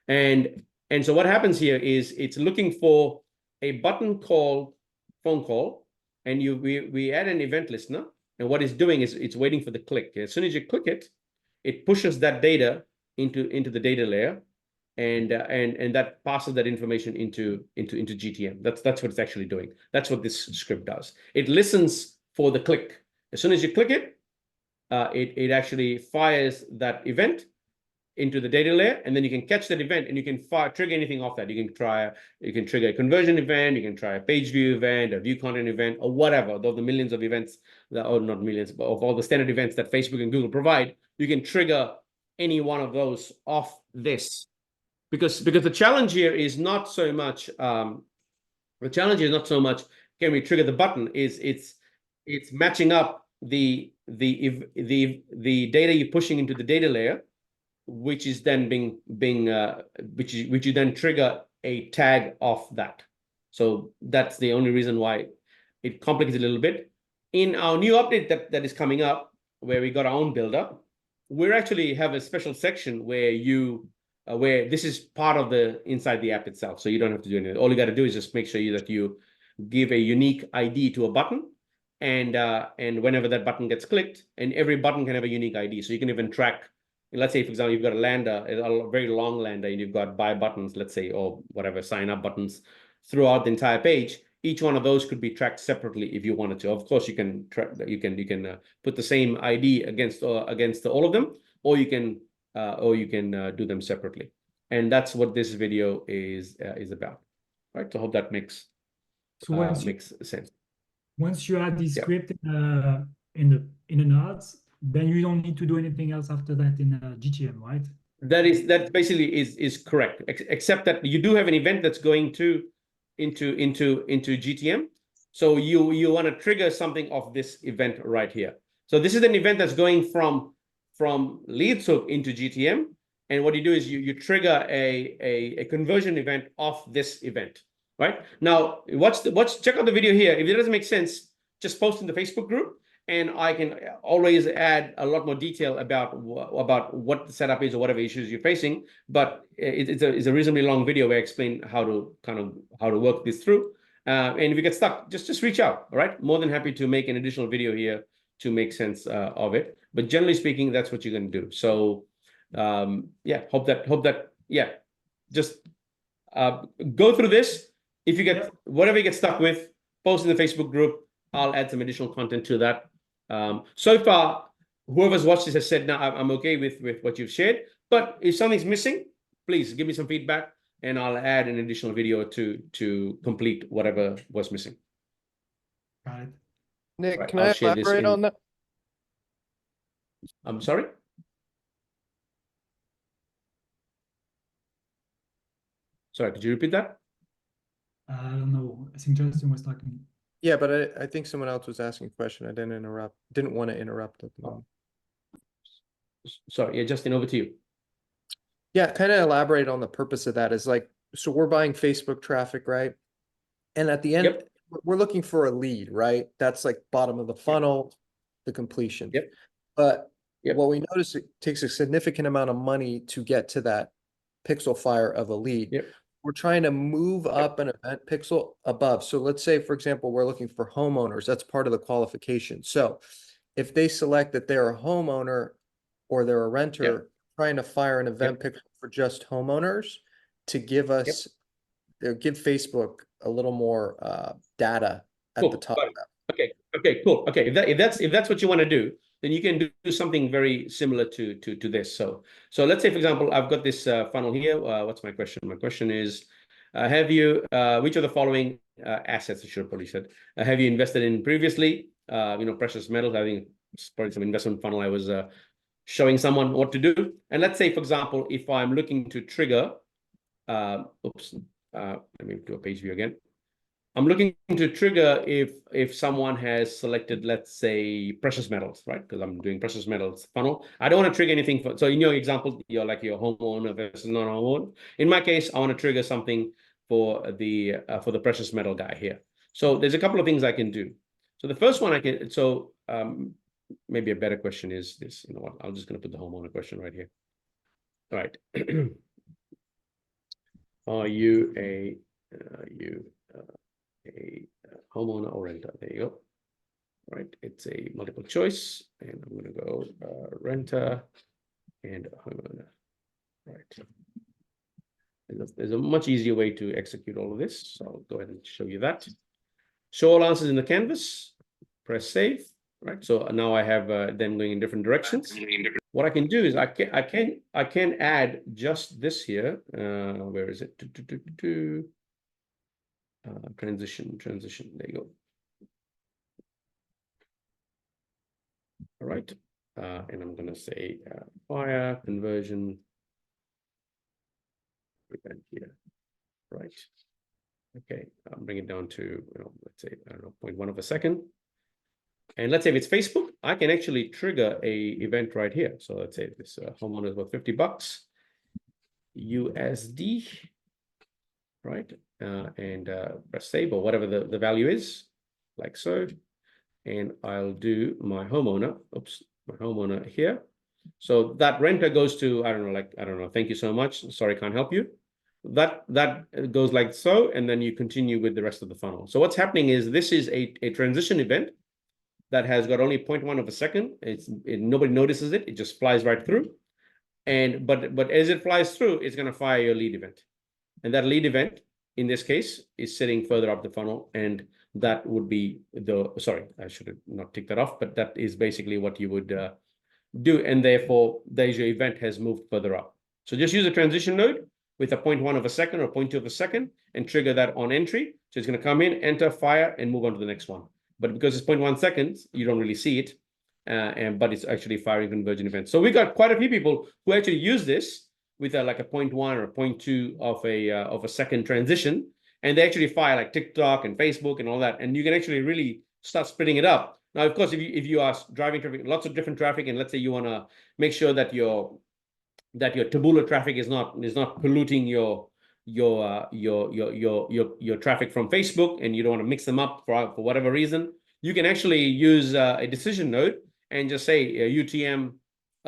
And so what happens here is it's looking for a button called phone call, and we add an event listener, and what it's doing is it's waiting for the click. As soon as you click it, it pushes that data into the data layer, and that passes that information into GTM. That's what it's actually doing. That's what this script does. It listens for the click. As soon as you click it, it actually fires that event into the data layer, and then you can catch that event and you can trigger anything off that. You can trigger a conversion event, you can try a page view event, a view content event, or whatever. Of the millions of events, or not millions, but of all the standard events that Facebook and Google provide, you can trigger any one of those off this. Because the challenge here is not so much The challenge is not so much can we trigger the button, it's matching up the data you're pushing into the data layer, which is then which you then trigger a tag of that. So that's the only reason why it complicates a little bit. In our new update that is coming up, where we got our own builder, we actually have a special section where where this is part of the inside the app itself. So you don't have to do anything. All you got to do is just make sure that you give a unique ID to a button, and whenever that button gets clicked, and every button can have a unique ID. So you can even track, let's say, for example, you've got a lander, a very long lander, and you've got buy buttons, let's say, or whatever, sign up buttons throughout the entire page. Each one of those could be tracked separately if you wanted to. Of course, you can track, you can put the same ID against all of them, or you can do them separately. And that's what this video is about, right? So I hope that makes sense. Once you add this Yeah. script in the nodes, then you don't need to do anything else after that in GTM, right? That basically is correct, except that you do have an event that's going into GTM. So you want to trigger something of this event right here. So this is an event that's going from LeadsHook into GTM, and what you do is you trigger a conversion event of this event, right? Now check out the video here. If it doesn't make sense, just post in the Facebook group, and I can always add a lot more detail about what the setup is or whatever issues you're facing. But it's a reasonably long video where I explain how to work this through. And if you get stuck, just reach out. All right, more than happy to make an additional video here to make sense of it. But generally speaking, that's what you're going to do. So yeah, hope that yeah, just go through this. If you get whatever you get stuck with, post in the Facebook group. I'll add some additional content to that. So far, whoever's watched this has said, "No, I'm okay with what you've shared." But if something's missing, please give me some feedback, and I'll add an additional video to complete whatever was missing. Got it. Nick, Right, can I'll I share this elaborate on that? I'm sorry? Sorry, could you repeat that? I don't know. I think Justin was talking. Yeah, but I think someone else was asking a question. I didn't want to interrupt at the moment. Sorry, yeah, Justin, over to you. Yeah, kind of elaborate on the purpose of that is like, so we're buying Facebook traffic, right? And at the end, Yep. we're looking for a lead, right? That's like bottom of the funnel, the completion. Yep. But Yep. what we notice, it takes a significant amount of money to get to that pixel fire of a lead. Yep. We're trying to move up an event pixel above. So let's say, for example, we're looking for homeowners. That's part of the qualification. So if they select that they're a homeowner or they're a renter, trying to fire an event pixel for just homeowners to give us, give Facebook a little more data at the top. Okay, cool. Okay, if that's what you want to do, then you can do something very similar to this. So let's say, for example, I've got this funnel here. What's my question? My question is, have you which of the following assets, I should have probably said, have you invested in previously? Precious metals. I think it's probably some investment funnel I was showing someone what to do. And let's say, for example, if I'm looking to trigger, let me do a page view again. I'm looking to trigger if someone has selected, let's say, precious metals, right? Because I'm doing precious metals funnel. I don't want to trigger anything so in your example, you're like your homeowner versus non-homeowner. In my case, I want to trigger something for the precious metal guy here. So there's a couple of things I can do. So the first one maybe a better question is this. You know what? I'm just going to put the homeowner question right here. All right. Are you a homeowner or renter? There you go. All right, it's a multiple choice, and I'm going to go renter and homeowner. Right. There's a much easier way to execute all of this, so I'll go ahead and show you that. Show all answers in the canvas. Press save. Right. So now I have them going in different directions. What I can do is I can add just this here. Where is it? Transition. There you go. All right. And I'm going to say fire conversion event here. Right. Okay, I'll bring it down to, let's say, I don't know, 0.1 of a second. And let's say if it's Facebook, I can actually trigger a event right here. So let's say this homeowner is worth $50 USD, right? And press save or whatever the value is, like so. And I'll do my homeowner, my homeowner here. So that renter goes to, I don't know, thank you so much. Sorry, can't help you. That goes like so, and then you continue with the rest of the funnel. So what's happening is this is a transition event that has got only 0.1 of a second. Nobody notices it. It just flies right through. And but as it flies through, it's going to fire your lead event. And that lead event, in this case, is sitting further up the funnel. And that would be sorry, I should have not ticked that off, but that is basically what you would do. And therefore, there's your event has moved further up. So just use a transition node with a 0.1 of a second or 0.2 of a second and trigger that on entry. So it's going to come in, enter, fire, and move on to the next one. But because it's 0.1 seconds, you don't really see it. But it's actually firing conversion events. So we got quite a few people who actually use this with like a 0.1 or 0.2 of a second transition. And they actually fire like TikTok and Facebook and all that. And you can actually really start splitting it up. Now, of course, if you are driving traffic, lots of different traffic, and let's say you want to make sure that your Taboola traffic is not polluting your traffic from Facebook, and you don't want to mix them up for whatever reason, you can actually use a decision node and just say UTM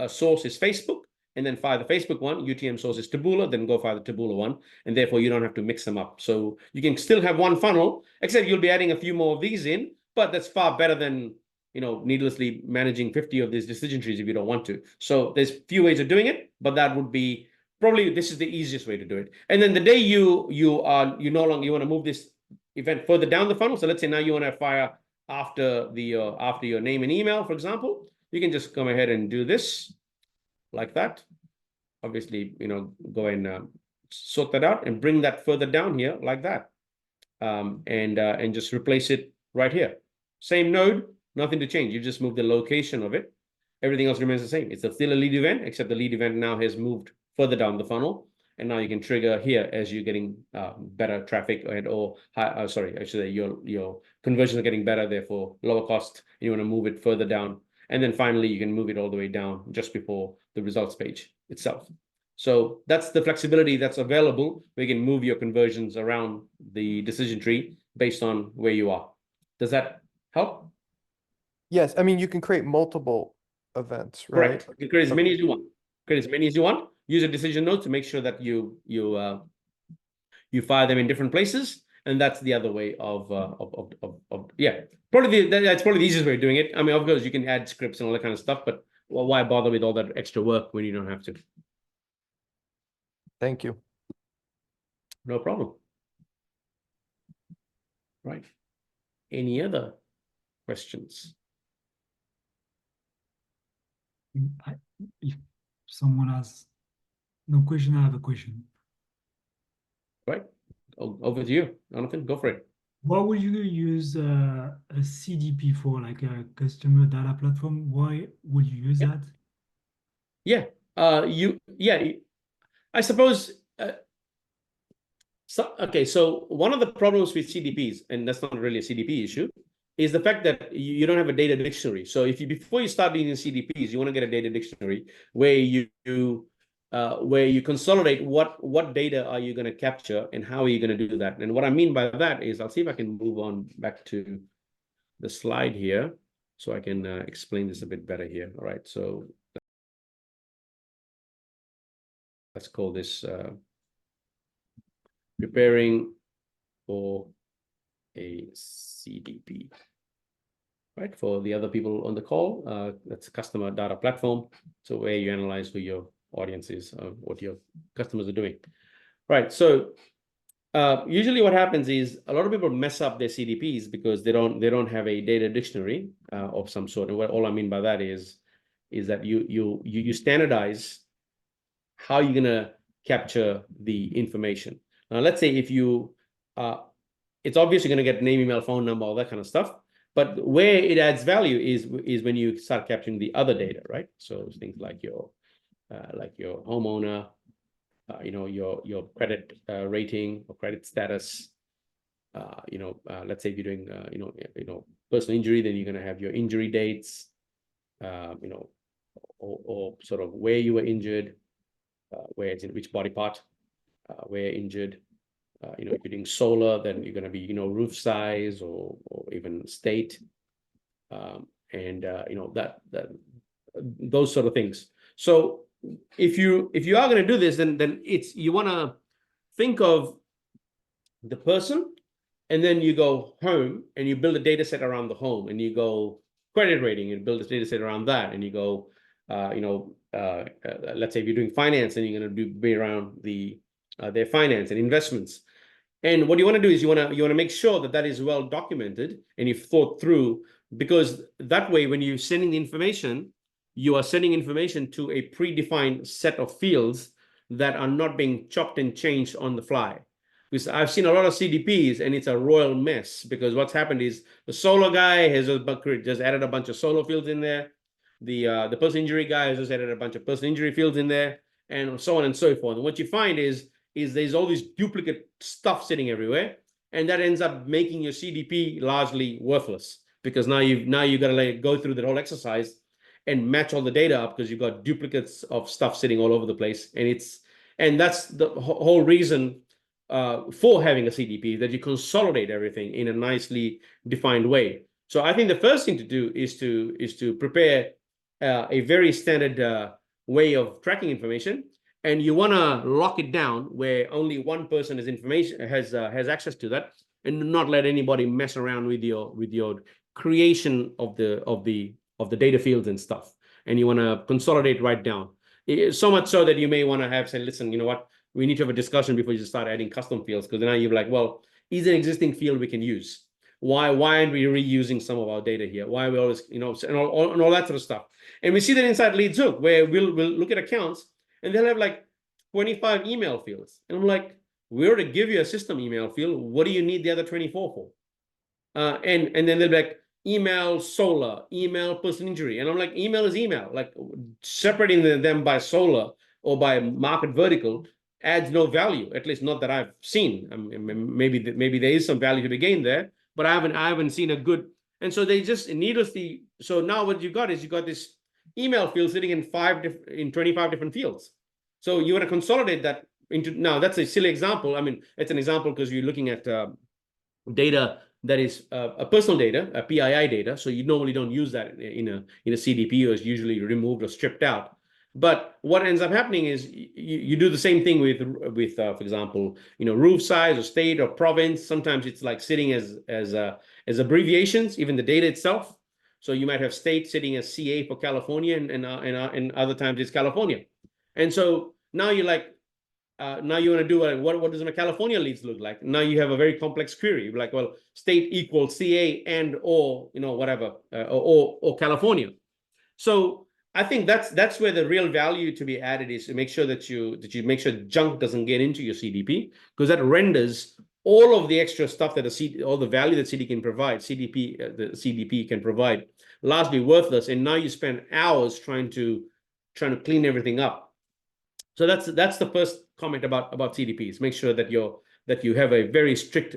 source is Facebook, and then fire the Facebook one. UTM source is Taboola, then go fire the Taboola one, and therefore you don't have to mix them up. So you can still have one funnel, except you'll be adding a few more of these in, but that's far better than needlessly managing 50 of these decision trees if you don't want to. So there's few ways of doing it, but that would be probably, this is the easiest way to do it. And then the day you want to move this event further down the funnel. So let's say now you want to fire after your name and email, for example, you can just come ahead and do this like that. Obviously, go and sort that out and bring that further down here like that. And just replace it right here. Same node, nothing to change. You just move the location of it. Everything else remains the same. It's still a lead event, except the lead event now has moved further down the funnel. And now you can trigger here as you're getting better traffic your conversions are getting better, therefore lower cost. You want to move it further down. And then finally, you can move it all the way down just before the results page itself. So that's the flexibility that's available. We can move your conversions around the decision tree based on where you are. Does that help? Yes, I mean, you can create multiple events, right? Correct. You can create as many as you want. Create as many as you want. Use a decision node to make sure that you fire them in different places, and that's the other way of yeah. That's probably the easiest way of doing it. I mean, of course, you can add scripts and all that kind of stuff, but why bother with all that extra work when you don't have to? Thank you. No problem. Right. Any other questions? If someone has no question, I have a question. Right. Over to you, Jonathan. Go for it. What would you use a CDP for, like a customer data platform? Why would you use that? Yeah. I suppose. So one of the problems with CDPs, and that's not really a CDP issue, is the fact that you don't have a data dictionary. So before you start using CDPs, you want to get a data dictionary where you consolidate what data are you going to capture and how are you going to do that. And what I mean by that is, I'll see if I can move on back to the slide here so I can explain this a bit better here. All right, so let's call this preparing for a CDP. Right, for the other people on the call, that's a customer data platform. So where you analyze who your audience is, what your customers are doing. Right, so usually what happens is a lot of people mess up their CDPs because they don't have a data dictionary of some sort. And what all I mean by that is that you standardize how you're gonna capture the information. Now, let's say if you it's obviously going to get name, email, phone number, all that kind of stuff. But where it adds value is when you start capturing the other data, right? So things like your homeowner, your credit rating or credit status, let's say if you're doing, personal injury, then you're going to have your injury dates, or sort of where you were injured, where it's in which body part, where you're injured. If you're doing solar, then you're going to be, roof size or even state, and those sort of things. So if you are going to do this, then you want to think of the person, and then you go home and you build a data set around the home, and you go credit rating and build a data set around that, and you go, let's say if you're doing finance, and you're going to be around their finance and investments. And what you want to do is you want to make sure that is well documented and you've thought through, because that way, when you're sending the information, you are sending information to a predefined set of fields that are not being chopped and changed on the fly. Because I've seen a lot of CDPs and it's a royal mess, because what's happened is the solar guy has just added a bunch of solar fields in there. The personal injury guy has just added a bunch of personal injury fields in there, and so on and so forth. And what you find is there's all this duplicate stuff sitting everywhere, and that ends up making your CDP largely worthless, because now you've got to go through that whole exercise and match all the data up, because you've got duplicates of stuff sitting all over the place. And that's the whole reason for having a CDP, that you consolidate everything in a nicely defined way. So I think the first thing to do is to prepare a very standard way of tracking information. And you want to lock it down where only one person has access to that, and not let anybody mess around with your creation of the data fields and stuff. And you want to consolidate right down. So much so that you may want to say, listen, you know what? We need to have a discussion before you start adding custom fields, because now you're like, well, is an existing field we can use? Why aren't we reusing some of our data here? Why are we always, and all that sort of stuff. And we see that inside LeadsHook, where we'll look at accounts, and they'll have like 25 email fields. And I'm like, we already give you a system email field. What do you need the other 24 for? And then they'll be like, email solar, email personal injury. And I'm like, email is email. Like, separating them by solar or by market vertical adds no value, at least not that I've seen. Maybe there is some value to be gained there, but I haven't seen a good. And so they just needlessly. So now what you got this email field sitting in 25 different fields. So you want to consolidate that into, now that's a silly example. I mean, it's an example because you're looking at data that is a personal data, a PII data. So you normally don't use that in a CDP, or is usually removed or stripped out. But what ends up happening is you do the same thing with for example, roof size or state or province. Sometimes it's like sitting as abbreviations, even the data itself. So you might have state sitting as CA for California, and other times it's California. And so now you're like, now you want to do what does my California leads look like? Now you have a very complex query. You're like, well, state equals CA and or whatever, or California. So I think that's where the real value to be added is, to make sure that you make sure junk doesn't get into your CDP, because that renders all of the extra stuff that all the value that CDP can provide, the CDP can provide, largely worthless. And now you spend hours trying to clean everything up. So that's the first comment about CDPs. Make sure that you have a very strict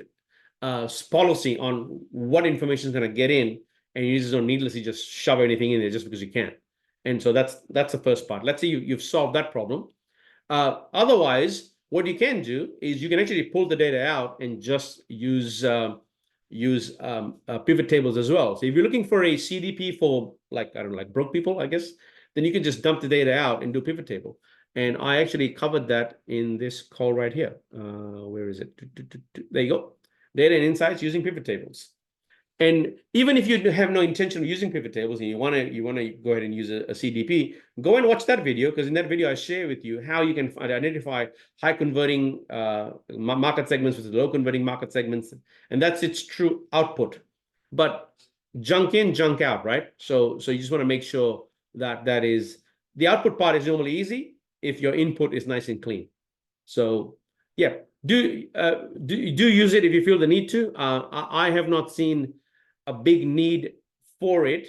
policy on what information is going to get in, and you just don't needlessly just shove anything in there just because you can. And so that's the first part. Let's say you've solved that problem. Otherwise, what you can do is you can actually pull the data out and just use pivot tables as well. So if you're looking for a CDP for like broke people, I guess, then you can just dump the data out and do pivot table. And I actually covered that in this call right here. Where is it? There you go. Data and insights using pivot tables. And even if you have no intention of using pivot tables and you want to go ahead and use a CDP, go and watch that video, because in that video I share with you how you can identify high converting market segments versus low converting market segments, and that's its true output. But junk in, junk out, right? So you just want to make sure that is the output part is normally easy if your input is nice and clean. So yeah, do use it if you feel the need to. I have not seen a big need for it,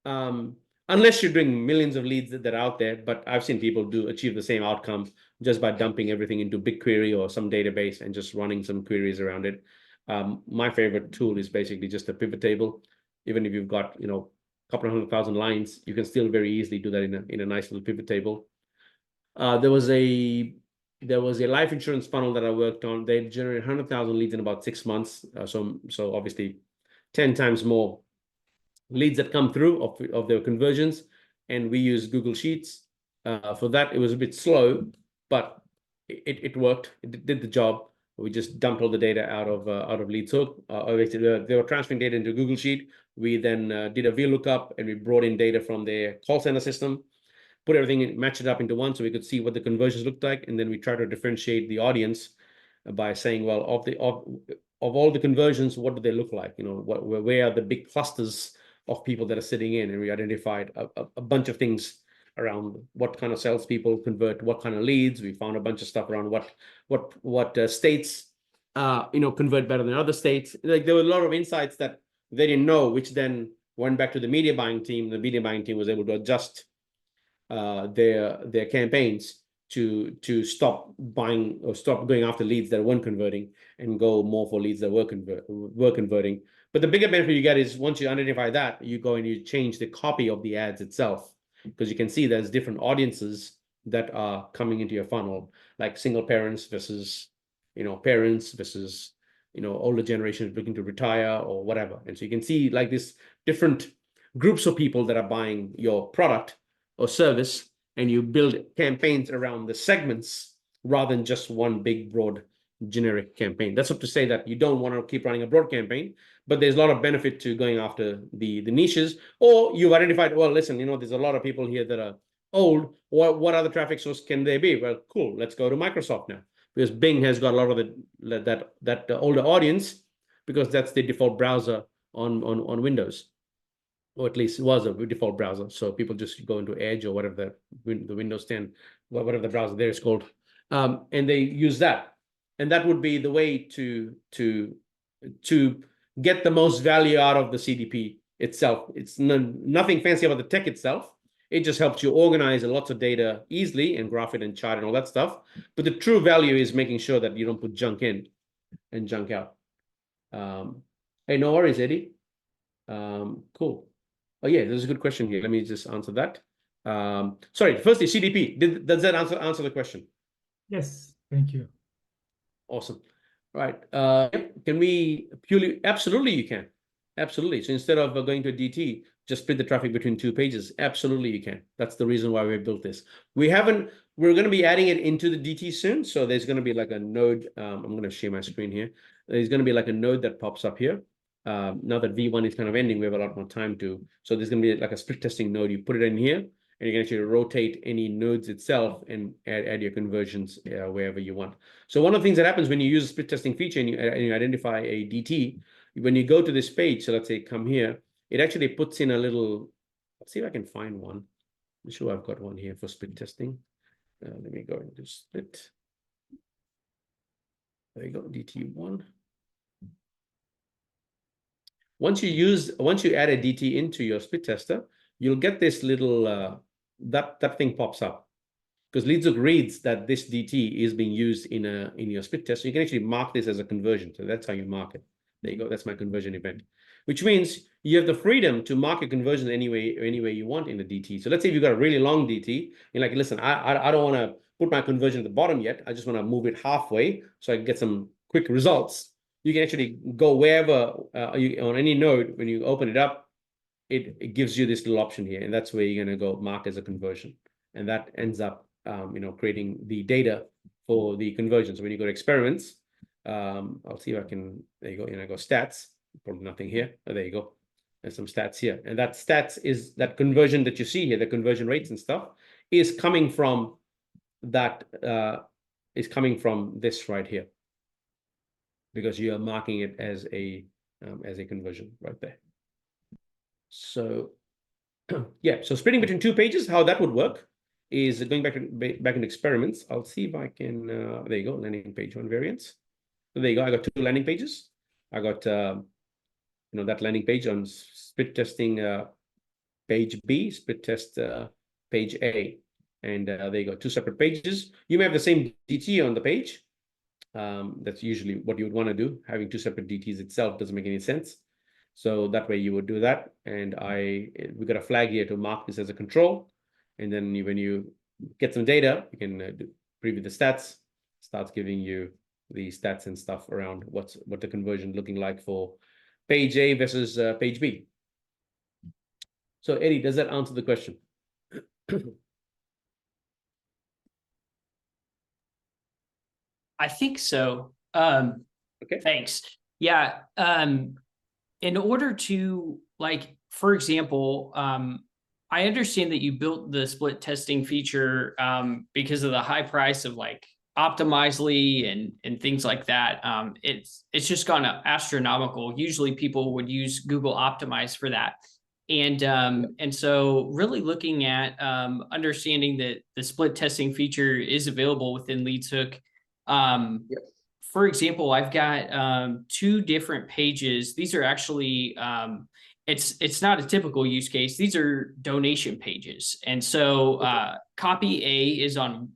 unless you're doing millions of leads that are out there. But I've seen people achieve the same outcome just by dumping everything into BigQuery or some database and just running some queries around it. My favorite tool is basically just a pivot table. Even if you've got, you know, a couple of 100,000 lines, you can still very easily do that in a nice little pivot table. There was a life insurance funnel that I worked on. They generated 100,000 leads in about 6 months. So obviously 10 times more leads that come through of their conversions. And we use Google Sheets. For that, it was a bit slow, but it worked. It did the job. We just dumped all the data out of LeadsHook. They were transferring data into Google Sheet. We then did a VLOOKUP, and we brought in data from their call center system, put everything in, match it up into one so we could see what the conversions looked like. And then we try to differentiate the audience by saying, well, of all the conversions, what do they look like? You know, where are the big clusters of people that are sitting in? And we identified a bunch of things around what kind of salespeople convert, what kind of leads. We found a bunch of stuff around what states convert better than other states. Like, there were a lot of insights that they didn't know, which then went back to the media buying team. The media buying team was able to adjust their campaigns to stop buying or stop going after leads that weren't converting and go more for leads that were converting. But the bigger benefit you get is once you identify that, you go and you change the copy of the ads itself, because you can see there's different audiences that are coming into your funnel, like single parents versus, parents versus, older generations looking to retire or whatever. And so you can see like this different groups of people that are buying your product or service, and you build campaigns around the segments rather than just one big, broad, generic campaign. That's not to say that you don't want to keep running a broad campaign, but there's a lot of benefit to going after the niches. Or you've identified, well, listen, there's a lot of people here that are old. What other traffic source can they be? Well, cool, let's go to Microsoft now, because Bing has got a lot of that older audience, because that's the default browser on Windows. Or at least it was a default browser. So people just go into Edge or whatever the Windows 10, whatever the browser there is called, and they use that. And that would be the way to get the most value out of the CDP itself. It's nothing fancy about the tech itself. It just helps you organize lots of data easily and graph it and chart and all that stuff. But the true value is making sure that you don't put junk in and junk out. Hey, no worries, Eddie. Cool. Oh yeah, there's a good question here. Let me just answer that. Sorry, firstly, CDP. Does that answer the question? Yes, thank you. Awesome. Right. Can we purely? Absolutely, you can. Absolutely. So instead of going to a DT, just split the traffic between 2 pages. Absolutely, you can. That's the reason why we built this. We're going to be adding it into the DT soon. So there's going to be like a node. I'm going to share my screen here. There's going to be like a node that pops up here. Now that V1 is kind of ending, we have a lot more time to. So there's going to be like a split testing node. You put it in here, and you can actually rotate any nodes itself and add your conversions wherever you want. So one of the things that happens when you use a split testing feature and you identify a DT, when you go to this page, so let's say come here, it actually puts in a little. Let's see if I can find one. I'm sure I've got one here for split testing. Let me go into split. There you go, DT1. Once you add a DT into your split tester, you'll get this little that thing pops up, because LeadsHook reads that this DT is being used in your split test. You can actually mark this as a conversion. So that's how you mark it. There you go. That's my conversion event, which means you have the freedom to mark a conversion any way you want in the DT. So let's say if you've got a really long DT, you're like, listen, I don't want to put my conversion at the bottom yet. I just want to move it halfway so I can get some quick results. You can actually go wherever on any node. When you open it up, it gives you this little option here, and that's where you're going to go mark as a conversion, and that ends up creating the data for the conversions. So when you go to experiments, I'll see if I can. There you go. And I go stats. Probably nothing here. Oh, there you go. There's some stats here, and that stats is that conversion that you see here. The conversion rates and stuff is coming from that. Is coming from this right here, because you are marking it as a conversion right there. So yeah, so splitting between 2 pages, how that would work is going back into experiments. I'll see if I can. There you go, landing page 1 variants. So there you go. I got 2 landing pages. I got that landing page on split testing page B, split test page A, and there you go, 2 separate pages. You may have the same DT on the page. That's usually what you would want to do. Having two separate DTs itself doesn't make any sense. So that way you would do that. And we got a flag here to mark this as a control. And then when you get some data, you can preview the stats, starts giving you the stats and stuff around what the conversion looking like for page A versus page B. So Eddie, does that answer the question? I think so. Okay. Thanks. Yeah. In order to, like, for example, I understand that you built the split testing feature because of the high price of like Optimizely and things like that. It's just gone up astronomical. Usually people would use Google Optimize for that. And so really looking at understanding that the split testing feature is available within LeadsHook. Yep. For example, I've got two different pages. These are actually it's not a typical use case. These are donation pages. And so copy A is on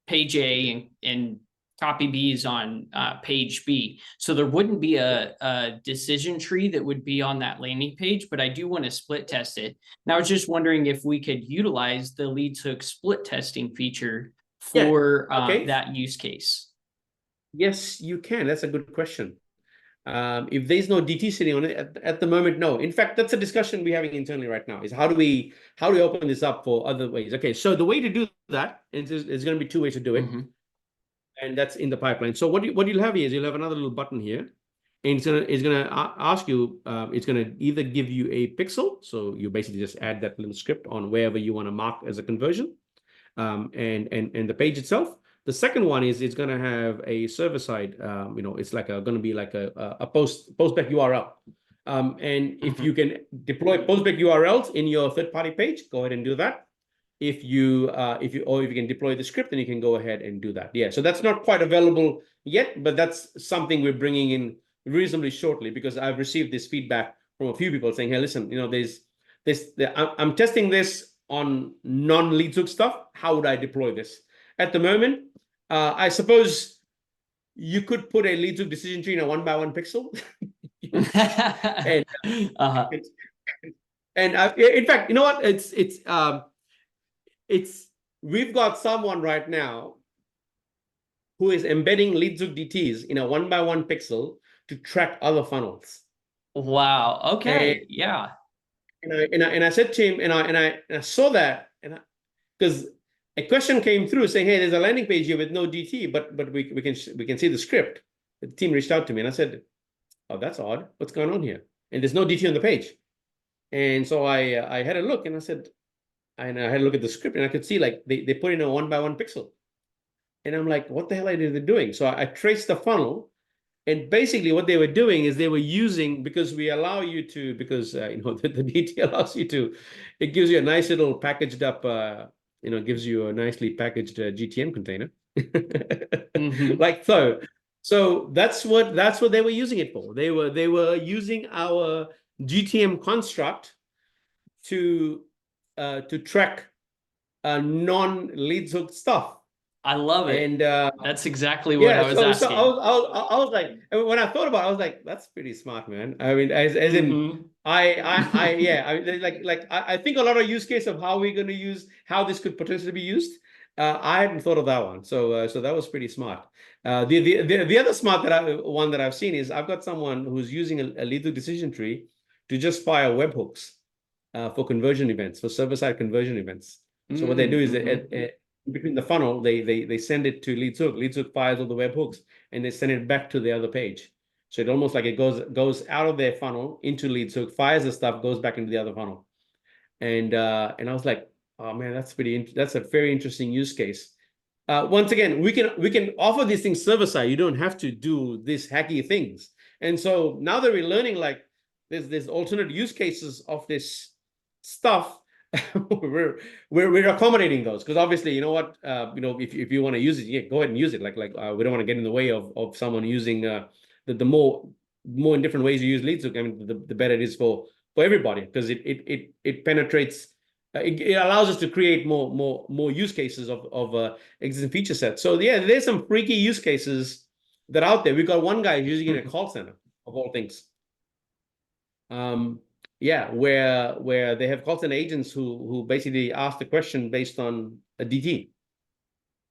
page A and copy B is on page B. So there wouldn't be a decision tree that would be on that landing page, but I do want to split test it. And I was just wondering if we could utilize the LeadsHook split testing feature for that use case. Yes, you can. That's a good question. If there's no DT sitting on it at the moment, no. In fact, that's a discussion we're having internally right now, is how do we open this up for other ways? Okay, so the way to do that is going to be two ways to do it. And that's in the pipeline. So what you'll have here is you'll have another little button here, and it's gonna ask you, it's gonna either give you a pixel, so you basically just add that little script on wherever you want to mark as a conversion, and the page itself. The second one is it's going to have a server side, it's like going to be like a postback URL. And if you can deploy postback URLs in your third-party page, go ahead and do that. If you can deploy the script, then you can go ahead and do that. Yeah, so that's not quite available yet, but that's something we're bringing in reasonably shortly, because I've received this feedback from a few people saying, hey, listen, I'm testing this on non-LeadsHook stuff. How would I deploy this? At the moment, I suppose you could put a LeadsHook decision tree in a 1x1 pixel. And in fact, you know what? We've got someone right now who is embedding LeadsHook DTs in a 1x1 pixel to track other funnels. Wow. Okay. Yeah. And I said to him, and I saw that, because a question came through saying, hey, there's a landing page here with no DT, but we can see the script. The team reached out to me and I said, oh, that's odd. What's going on here? And there's no DT on the page. And so I had a look and I said, and I had a look at the script and I could see like they put in a 1x1 pixel. And I'm like, what the hell are they doing? So I traced the funnel, and basically what they were doing is they were using, because we allow you to, because the DT allows you to, it gives you a nice little packaged up, gives you a nicely packaged GTM container. Like so. So that's what they were using it for. They were using our GTM construct to track non-LeadsHook stuff. I love it. And that's exactly what I was asking. So I was like, when I thought about it, I was like, that's pretty smart, man. I mean, as in, I think a lot of use case of how we're going to use, how this could potentially be used. I hadn't thought of that one. So that was pretty smart. The other smart one that I've seen is I've got someone who's using a LeadsHook decision tree to just fire webhooks for conversion events, for server-side conversion events. So what they do is between the funnel, they send it to LeadsHook. LeadsHook fires all the webhooks and they send it back to the other page. So it almost like it goes out of their funnel into LeadsHook, fires the stuff, goes back into the other funnel. And I was like, oh man, that's a very interesting use case. Once again, we can offer these things server side. You don't have to do these hacky things. And so now that we're learning, like there's alternate use cases of this stuff, we're accommodating those, because obviously, you know what, if you want to use it, yeah, go ahead and use it. Like we don't want to get in the way of someone using the more in different ways you use LeadsHook. I mean, the better it is for everybody, because it penetrates it allows us to create more use cases of existing feature sets. So yeah, there's some freaky use cases that are out there. We've got one guy using it in a call center of all things. Yeah, where they have call center agents who basically ask the question based on a DT.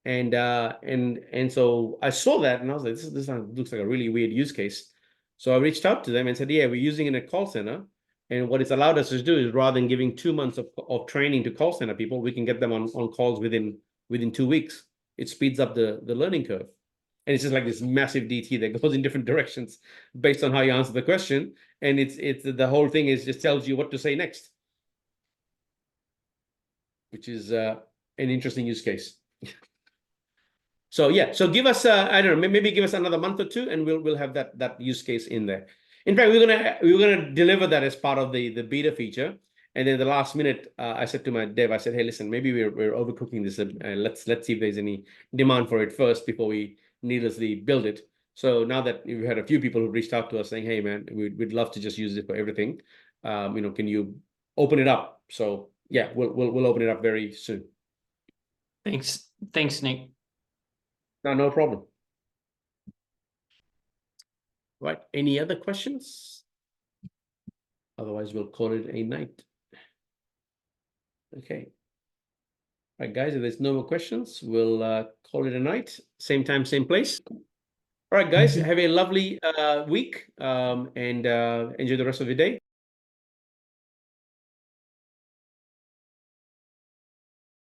And so I saw that and I was like, this looks like a really weird use case. So I reached out to them and said, yeah, we're using it in a call center. And what it's allowed us to do is rather than giving 2 months of training to call center people, we can get them on calls within 2 weeks. It speeds up the learning curve. And it's just like this massive DT that goes in different directions based on how you answer the question. And it's the whole thing is just tells you what to say next, which is an interesting use case. So yeah, so give us I don't know, maybe give us another month or two, and we'll have that use case in there. In fact, we're gonna deliver that as part of the beta feature. And then the last minute, I said to my dev, I said, hey, listen, maybe we're overcooking this. Let's see if there's any demand for it first before we needlessly build it. So now that we've had a few people who reached out to us saying, hey man, we'd love to just use it for everything. Can you open it up? So yeah, we'll open it up very soon. Thanks, Nick. No problem. Right. Any other questions? Otherwise, we'll call it a night. Okay. All right, guys, if there's no more questions, we'll call it a night. Same time, same place. All right, guys, have a lovely week and enjoy the rest of your day.